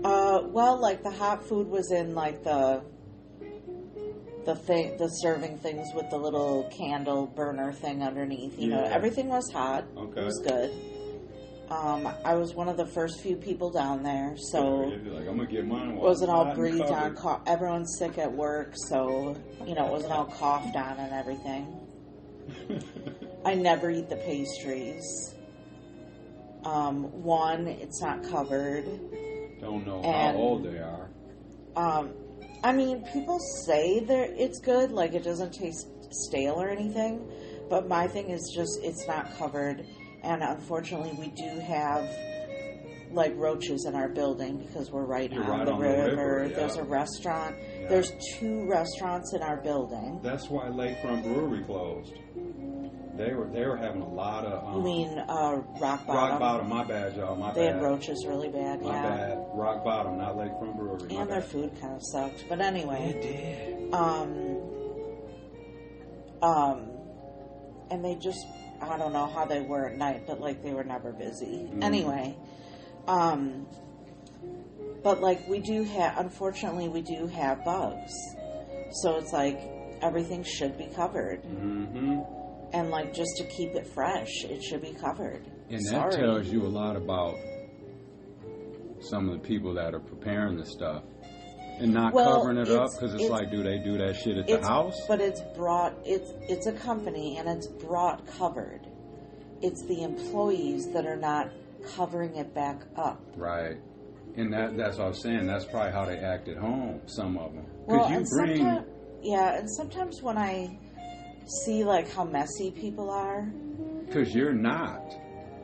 Well, like the hot food was in like the serving things with the little candle burner thing underneath. You know, everything was hot. Okay. It was good. I was one of the first few people down there, so like, I'm gonna get mine. Wasn't all breathed on. Everyone's sick at work, so it wasn't all coughed on and everything. I never eat the pastries. One, it's not covered. Don't know how old they are. I mean, people say it's good, like it doesn't taste stale or anything, but my thing is just it's not covered, and unfortunately we do have like roaches in our building because we're right on the river. Yeah. There's a restaurant. Yeah. There's 2 restaurants in our building. That's why Lakefront Brewery closed. They were having a lot of... you mean Rock Bottom? Rock Bottom, my bad, y'all, my bad. They had roaches really bad, my bad. Rock Bottom, not Lakefront Brewery. And their food kind of sucked. But anyway. It did. And they just... I don't know how they were at night, but like they were never busy. Anyway. But like unfortunately we do have bugs. So it's like everything should be covered. Mm-hmm. And like just to keep it fresh, it should be covered. And that tells you a lot about some of the people that are preparing the stuff and not covering it up, because it's like, do they do that shit at the house? But it's a company and it's brought covered. It's the employees that are not covering it back up. Right. And that's what I was saying. That's probably how they act at home, some of them. Well, and sometimes when I see, like, how messy people are. Because you're not.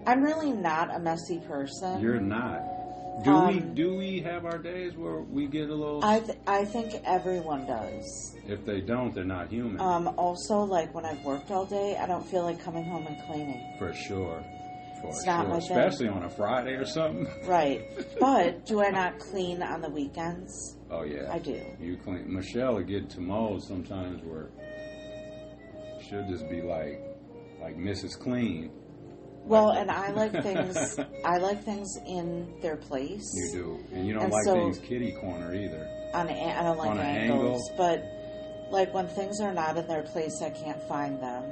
I'm really not a messy person. You're not. Do we have our days where we get a little... I think everyone does. If they don't, they're not human. Also, like, when I've worked all day, I don't feel like coming home and cleaning. For sure. It's not my thing. Especially on a Friday or something. Right. But do I not clean on the weekends? Oh, yeah. I do. You clean. Michelle will get to modes sometimes where she'll just be like Mrs. Clean. Well, and I like things in their place. You do. And you don't like things kitty corner either. I don't like angles. But, like, when things are not in their place, I can't find them.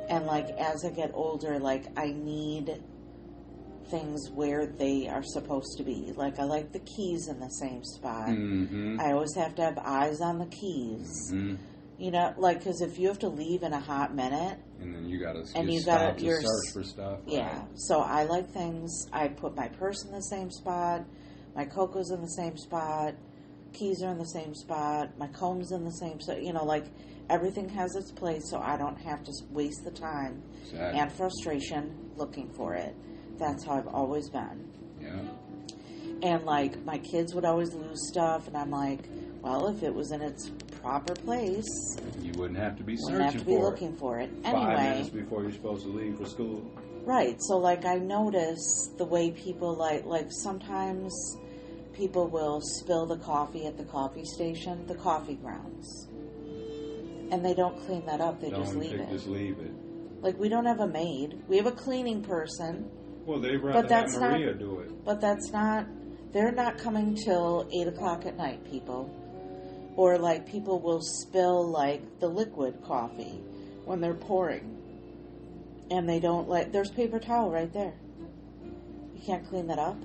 And, like, as I get older, like, I need things where they are supposed to be. Like, I like the keys in the same spot. Mm-hmm. I always have to have eyes on the keys. Mm-hmm. You know, like, because if you have to leave in a hot minute... And then you got to search for stuff. Yeah. Right? So I like things... I put my purse in the same spot. My Coco's in the same spot. Keys are in the same spot. My comb's in the same spot. You know, like... Everything has its place, so I don't have to waste the time and frustration looking for it. That's how I've always been. Yeah. And, like, my kids would always lose stuff, and I'm like, well, if it was in its proper place... You wouldn't have to be looking for it. Anyway. 5 minutes before you're supposed to leave for school. Right. So, like, I notice the way people, like sometimes people will spill the coffee at the coffee station, the coffee grounds. And they don't clean that up. They just leave it. Just leave it. Like, we don't have a maid. We have a cleaning person. Well, they'd rather have Maria do it. But that's not... They're not coming till 8 o'clock at night, people. Or, like, people will spill, like, the liquid coffee when they're pouring. And they don't, like... There's paper towel right there. You can't clean that up.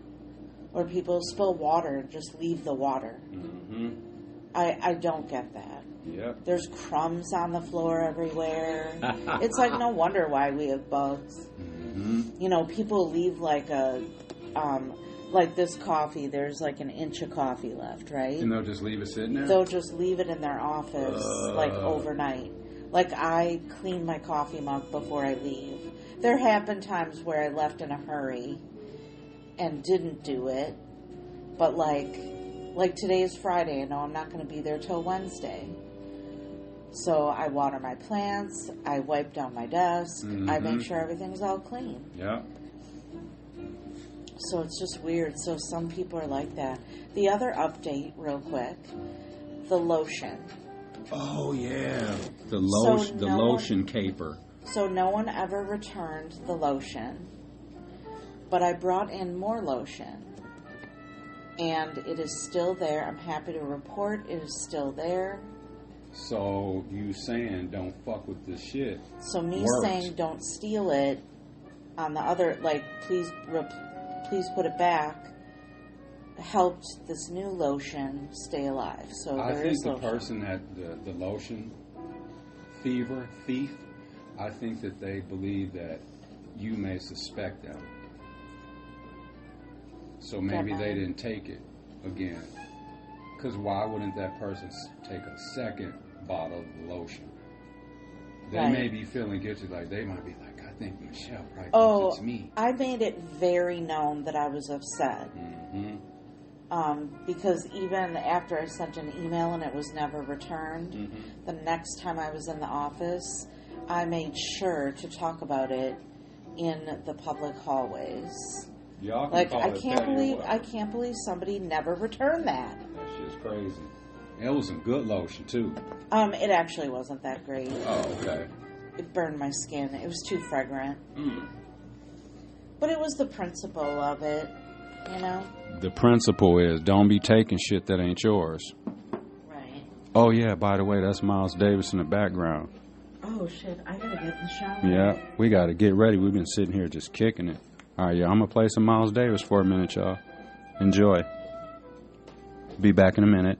Or people spill water and just leave the water. Mm-hmm. I don't get that. Yep. There's crumbs on the floor everywhere. It's like no wonder why we have bugs. Mm-hmm. You know, people leave like like this coffee, there's like an inch of coffee left, right? And they'll just leave it sitting there? They'll just leave it in their office, like overnight. Like I clean my coffee mug before I leave. There have been times where I left in a hurry and didn't do it. But like today is Friday, I know I'm not going to be there till Wednesday. So I water my plants, I wipe down my desk, I make sure everything's all clean. Yeah. So it's just weird. So some people are like that. The other update, real quick, the lotion. Oh, yeah. The lotion caper. So no one ever returned the lotion, but I brought in more lotion. And it is still there. I'm happy to report it is still there. So you saying don't fuck with this shit. So me saying don't steal it on the other, like, please put it back, helped this new lotion stay alive. So I there is think the lotion. person that the lotion thief, I think that they believe that you may suspect them. So maybe they didn't take it again. Because why wouldn't that person take a second bottle of the lotion? They may be feeling guilty, like they might be like, I think Michelle probably thinks it's me. I made it very known that I was upset. Because even after I sent an email and it was never returned, the next time I was in the office, I made sure to talk about it in the public hallways. Y'all can like call I it can't believe somebody never returned that. That shit's crazy. It was some good lotion too. It actually wasn't that great. Oh, okay. It burned my skin. It was too fragrant. But it was the principle of it, you know? The principle is don't be taking shit that ain't yours. Right. Oh yeah, by the way, that's Miles Davis in the background. Oh shit, I gotta get in the shower. Yeah, we gotta get ready. We've been sitting here just kicking it. Alright, I'm gonna play some Miles Davis for a minute, y'all. Enjoy. Be back in a minute.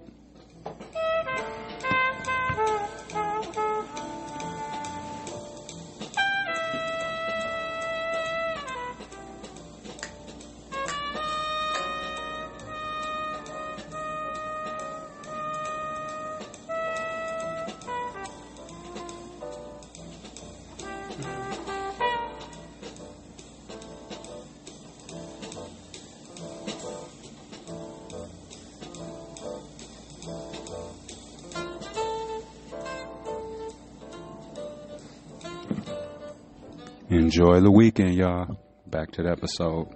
Enjoy the weekend, y'all. Back to the episode.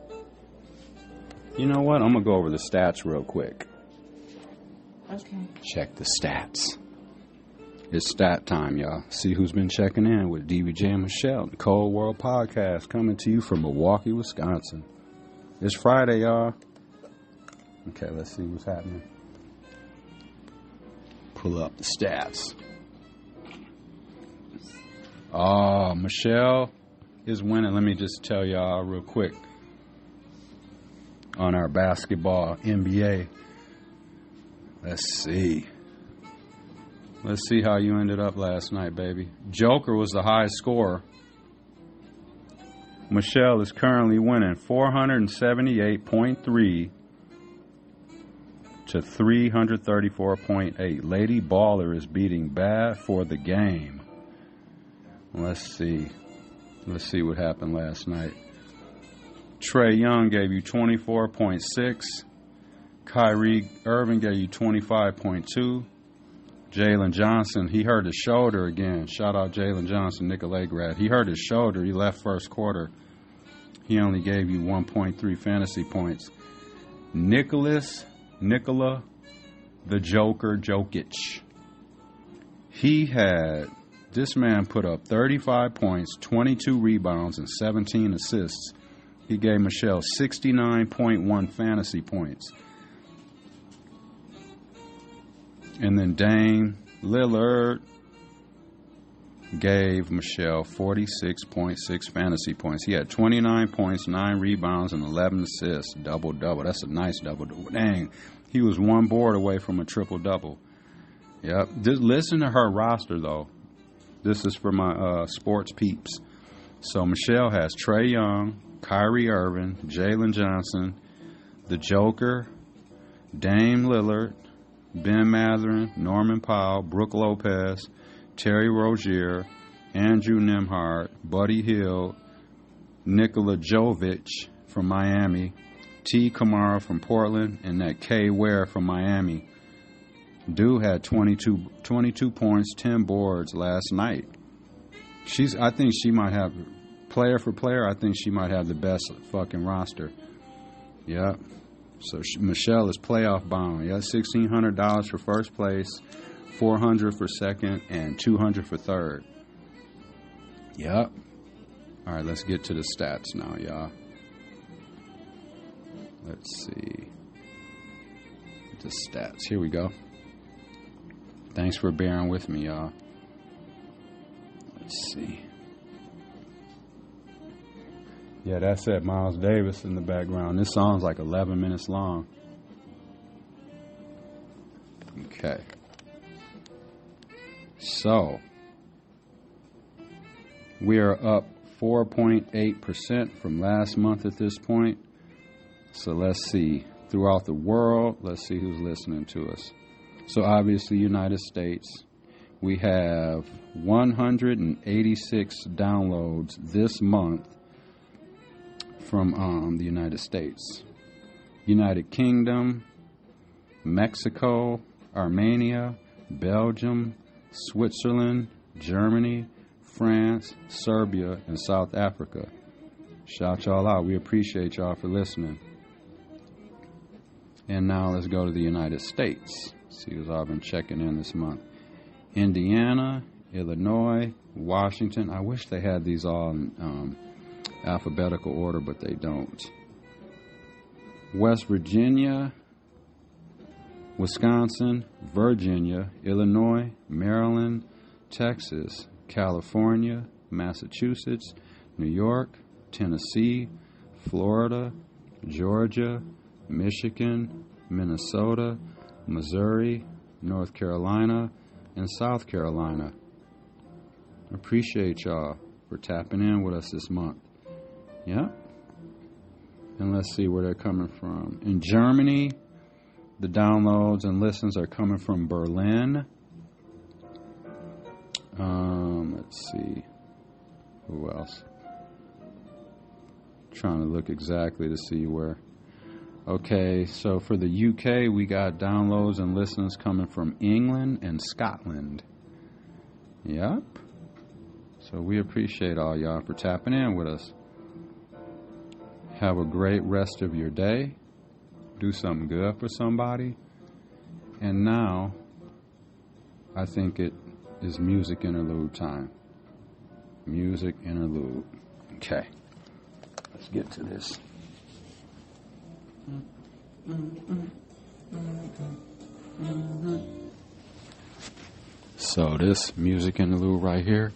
You know what? I'm going to go over the stats real quick. Okay. Check the stats. It's stat time, y'all. See who's been checking in with DVJ&MICHELLE, the Cold World Podcast, coming to you from Milwaukee, Wisconsin. It's Friday, y'all. Okay, let's see what's happening. Pull up the stats. Oh, Michelle is winning. Let me just tell y'all real quick. On our basketball NBA. Let's see. Let's see how you ended up last night, baby. Joker was the highest scorer. Michelle is currently winning 478.3 to 334.8. Lady Baller is beating Bad for the game. Let's see. Let's see what happened last night. Trae Young gave you 24.6. Kyrie Irving gave you 25.2. Jalen Johnson, he hurt his shoulder again. Shout out Jalen Johnson, Nicolay grad. He hurt his shoulder. He left first quarter. He only gave you 1.3 fantasy points. Nikola, the Joker, Jokic. This man put up 35 points, 22 rebounds, and 17 assists. He gave Michelle 69.1 fantasy points. And then Dame Lillard gave Michelle 46.6 fantasy points. He had 29 points, 9 rebounds, and 11 assists. Double-double. That's a nice double-double. Dang. He was one board away from a triple-double. Yep. Just listen to her roster, though. This is for my sports peeps. So Michelle has Trae Young, Kyrie Irving, Jalen Johnson, the Joker, Dame Lillard, Ben Mathurin, Norman Powell, Brooke Lopez, Terry Rozier, Andrew Nembhard, Buddy Hield, Nikola Jovic from Miami, T. Kamara from Portland, and that K. Ware from Miami. Dude had 22 points, 10 boards last night. I think she might have, player for player, I think she might have the best fucking roster. Yep. So Michelle is playoff bound. Yeah, $1,600 for first place, $400 for second, and $200 for third. Yep. All right, let's get to the stats now, y'all. Let's see. The stats. Here we go. Thanks for bearing with me, y'all. Let's see. Yeah, that's it. Miles Davis in the background. This song's like 11 minutes long. Okay. So, we are up 4.8% from last month at this point. So let's see. Throughout the world, let's see who's listening to us. So obviously, United States. We have 186 downloads this month from the United States. United Kingdom, Mexico, Armenia, Belgium, Switzerland, Germany, France, Serbia, and South Africa. Shout y'all out. We appreciate y'all for listening. And now let's go to the United States. See who's all been checking in this month. Indiana, Illinois, Washington. I wish they had these all in alphabetical order, but they don't. West Virginia, Wisconsin, Virginia, Illinois, Maryland, Texas, California, Massachusetts, New York, Tennessee, Florida, Georgia, Michigan, Minnesota, Missouri, North Carolina, and South Carolina. Appreciate y'all for tapping in with us this month. Yeah. And let's see where they're coming from. In Germany, the downloads and listens are coming from Berlin. Let's see. Who else? Trying to look exactly to see where. Okay, so for the UK, we got downloads and listens coming from England and Scotland. Yep. So we appreciate all y'all for tapping in with us. Have a great rest of your day. Do something good for somebody. And now, I think it is music interlude time. Music interlude. Okay. Let's get to this. So this music interlude right here,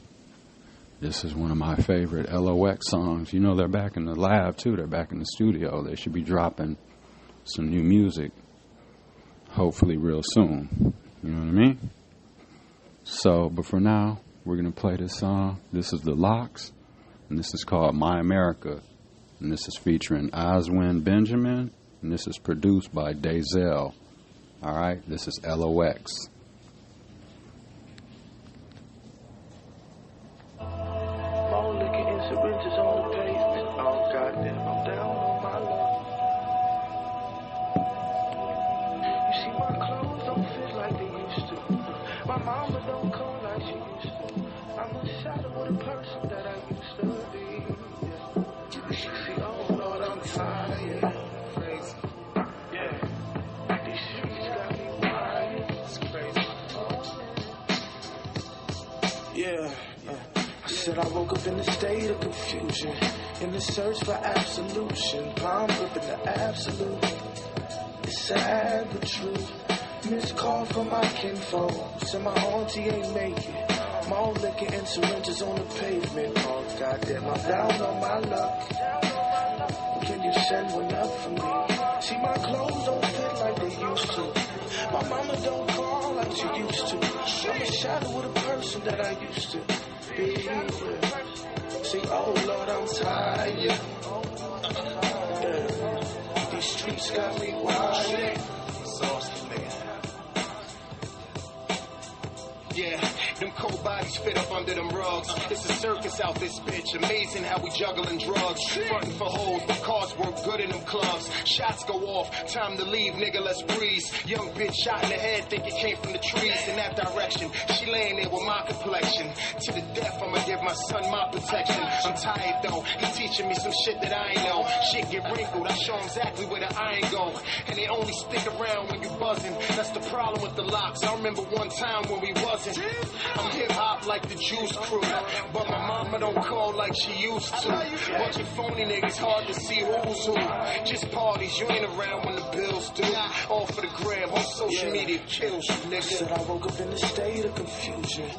this is one of my favorite LOX songs. You know, they're back in the lab too. They're back in the studio. They should be dropping some new music hopefully real soon. You know what I mean? So, but for now, we're going to play this song. This is The Lox, and this is called My America. And this is featuring Oswin Benjamin, and this is produced by Dazelle. All right, this is LOX. I woke up in a state of confusion, in the search for absolution. Palm gripping the absolute. It's sad but true. Missed call from my kinfolk. Said my auntie ain't make it. Mall liquor and syringes on the pavement. Oh goddamn, I'm down on my luck. Can you send one up for me? See, my clothes don't fit like they used to. My mama don't call like she used to. I'm a shadow of the person that I used to be. See, oh Lord, I'm tired. These streets got me wired. Yeah, them cold bodies fit up under them rugs. It's a circus out this bitch. Amazing how we juggling drugs. Frontin' for hoes, the cars work good in them clubs. Shots go off, time to leave, nigga, let's breeze. Young bitch shot in the head, think it came from the trees in that direction. She laying there with my complexion. To the death, I'ma give my son my protection. I'm tired though, he teaching me some shit that I ain't know. Shit get wrinkled, I show him exactly where the iron go. And they only stick around when you buzzing. That's the problem with the Lox. I remember one time when we wasn't. I'm hip-hop like the Juice Crew, but my mama don't call like she used to. Bunch of phony niggas, hard to see who's who. Just parties, you ain't around when the bills due. All for the gram, on social media kills you, nigga. Said I woke up in a state of confusion.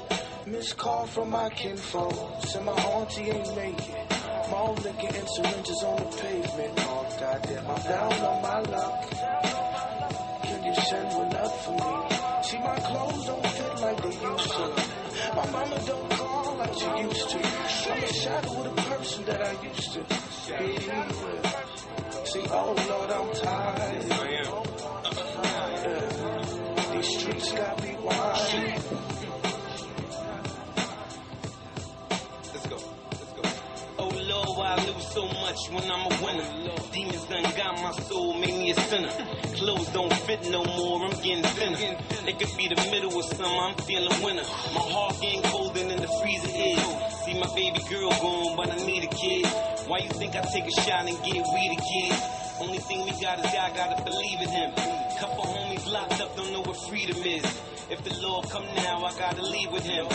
Missed call from my kinfolk. Said my auntie ain't make it. Mall liquor and syringes on the pavement. Oh goddamn, I'm down on my luck. Can you send one up for me? See, my clothes don't fit like they used to. My mama don't call like she used to. I'm a shadow of the person that I used to be. See, oh Lord, I'm tired. These streets got me wild. I lose so much when I'm a winner. Demons done got my soul, made me a sinner. Clothes don't fit no more, I'm getting thinner. It could be the middle of summer, I'm feeling winter. My heart getting colder than the freezer is. See my baby girl gone, but I need a kid. Why you think I take a shot and get weed again? Only thing we got is God, gotta believe in him. Couple homies locked up, don't know what freedom is. If the Lord come now, I gotta leave with him.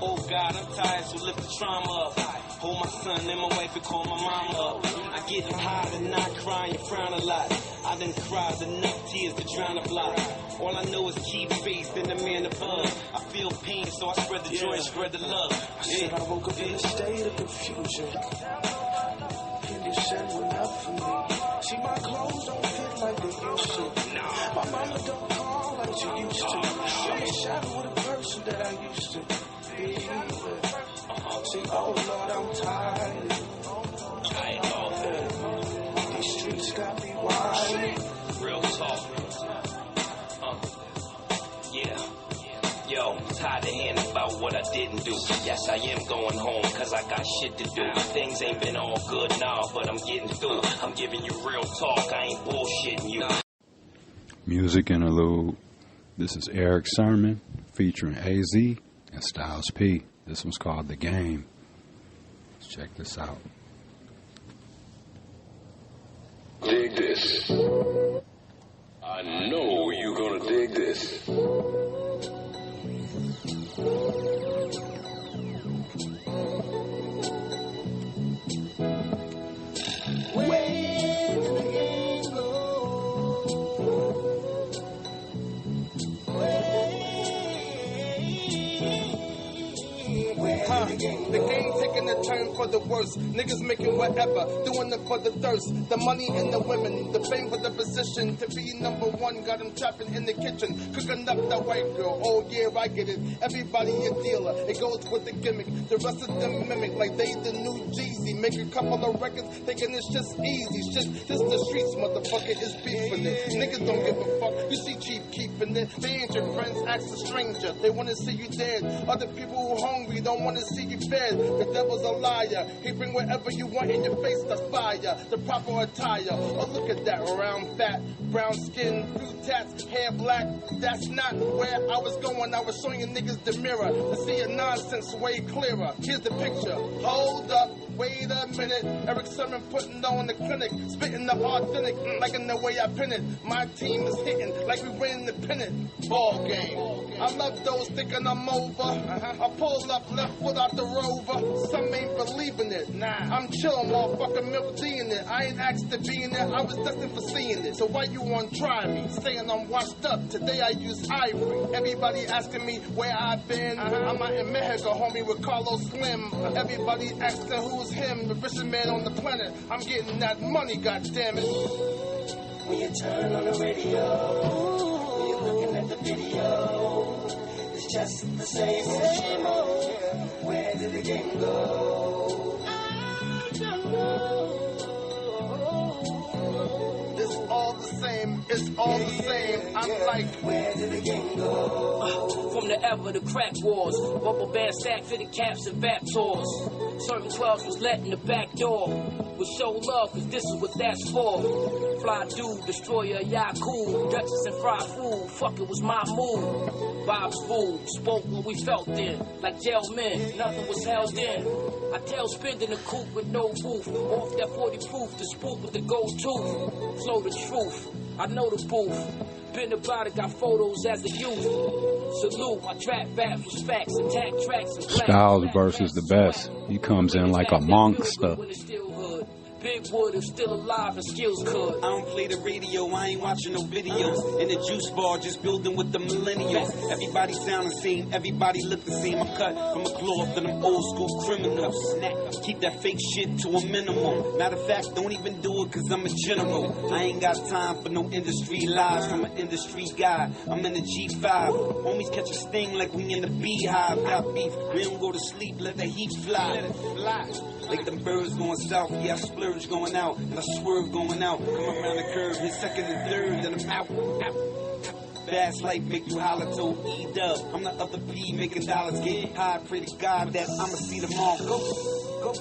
Oh God, I'm tired, so lift the trauma up. Hold my son and my wife and call my mama up. I get high and not crying, frown a lot. I done cried enough tears to drown a block. All I know is keep faith in the man above. I feel pain, so I spread the joy and spread the love. I said I woke up in a state of confusion. Can you send one up for me? See, my clothes don't fit like they used to. My mama don't call like she used to. I'm a shadow of the person that I used to be. See, oh Lord, I'm tired. These streets got me wild. Real talk. Yeah. Yo, tired of hearing about what I didn't do. Yes, I am going home, cause I got shit to do. Things ain't been all good now, but I'm getting through. I'm giving you real talk, I ain't bullshitting you. Music interlude. This is Eric Sermon featuring AZ and Styles P. This one's called The Game. Check this out. Dig this. I know you're gonna dig this. The game taking a turn for the worse. Niggas making whatever, doing it for the thirst. The money and the women, the fame for the position. To be number one, got them trapping in the kitchen. Cooking up that white girl, oh yeah, I get it. Everybody a dealer, it goes with the gimmick. The rest of them mimic like they the new Jeezy. Make a couple of records, thinking it's just easy. Shit, this the streets, motherfucker, is beefing it. Niggas don't give a fuck, you see cheap keeping it. They ain't your friends, ask a stranger. They wanna see you dead. Other people who hungry don't wanna see you fed. The devil's a liar. He bring whatever you want in your face, the fire, the proper attire. Oh, look at that round, fat, brown skin, blue tats, hair black. That's not where I was going. I was showing you niggas the mirror to see your nonsense way clearer. Here's the picture. Hold up, wait a minute. Eric Sermon putting on the clinic, spitting the authentic, like in the way I pin it. My team is hitting like we win the pennant. Ball game. I love those thinking I'm over. I pull up left foot out the rover. Some ain't believing it. Nah, I'm chill, motherfucker, Milk D in it. I ain't asked to be in it. I was destined for seeing it. So why you want try me? Saying I'm washed up. Today I use ivory. Everybody asking me where I've been. I'm out in Mexico, homie, with Carlos Slim. Everybody asking who's him, the richest man on the planet. I'm getting that money, goddammit. When you turn on the radio, when you're looking at the video, it's just the same old. Where did the game go? I don't know. It's all the same, it's all the same. I'm like, where did the game go? From the ever, the crack wars, rubber band sack fitted caps and back tours. Certain 12s was let in the back door. We show love, cause this is what that's for. Fly dude, destroyer, Yaku, Duchess and fried food, fuck it was my move. Bob's fool, spoke what we felt then, like jail men, nothing was held in. I tail spinned in the coupe with no roof, off that 40 proof, the spook with the gold tooth. Flow the truth, I know the booth, been about it, got photos as a youth. Salute, my trap baps was facts, attack tracks and black. Styles versus the best. He comes in like a monster. Big Wood is still alive and skills could. I don't play the radio, I ain't watching no videos. In the juice bar, just building with the millennials. Everybody sound the same, everybody look the same. I'm cut from a cloth to them old school criminals. Keep that fake shit to a minimum. Matter of fact, don't even do it cause I'm a general. I ain't got time for no industry lies from an industry guy. I'm in the G5. Homies catch a sting like we in the beehive. Got beef, we don't go to sleep, let the heat fly. Let it fly. Like them birds going south, yeah, I splurge going out, and I swerve going out. Come around the curve, hit second and third, then I'm out. Fast life make you holler to E-Dub. I'm the other P making dollars, get high, pray to God that I'ma see them all. Go.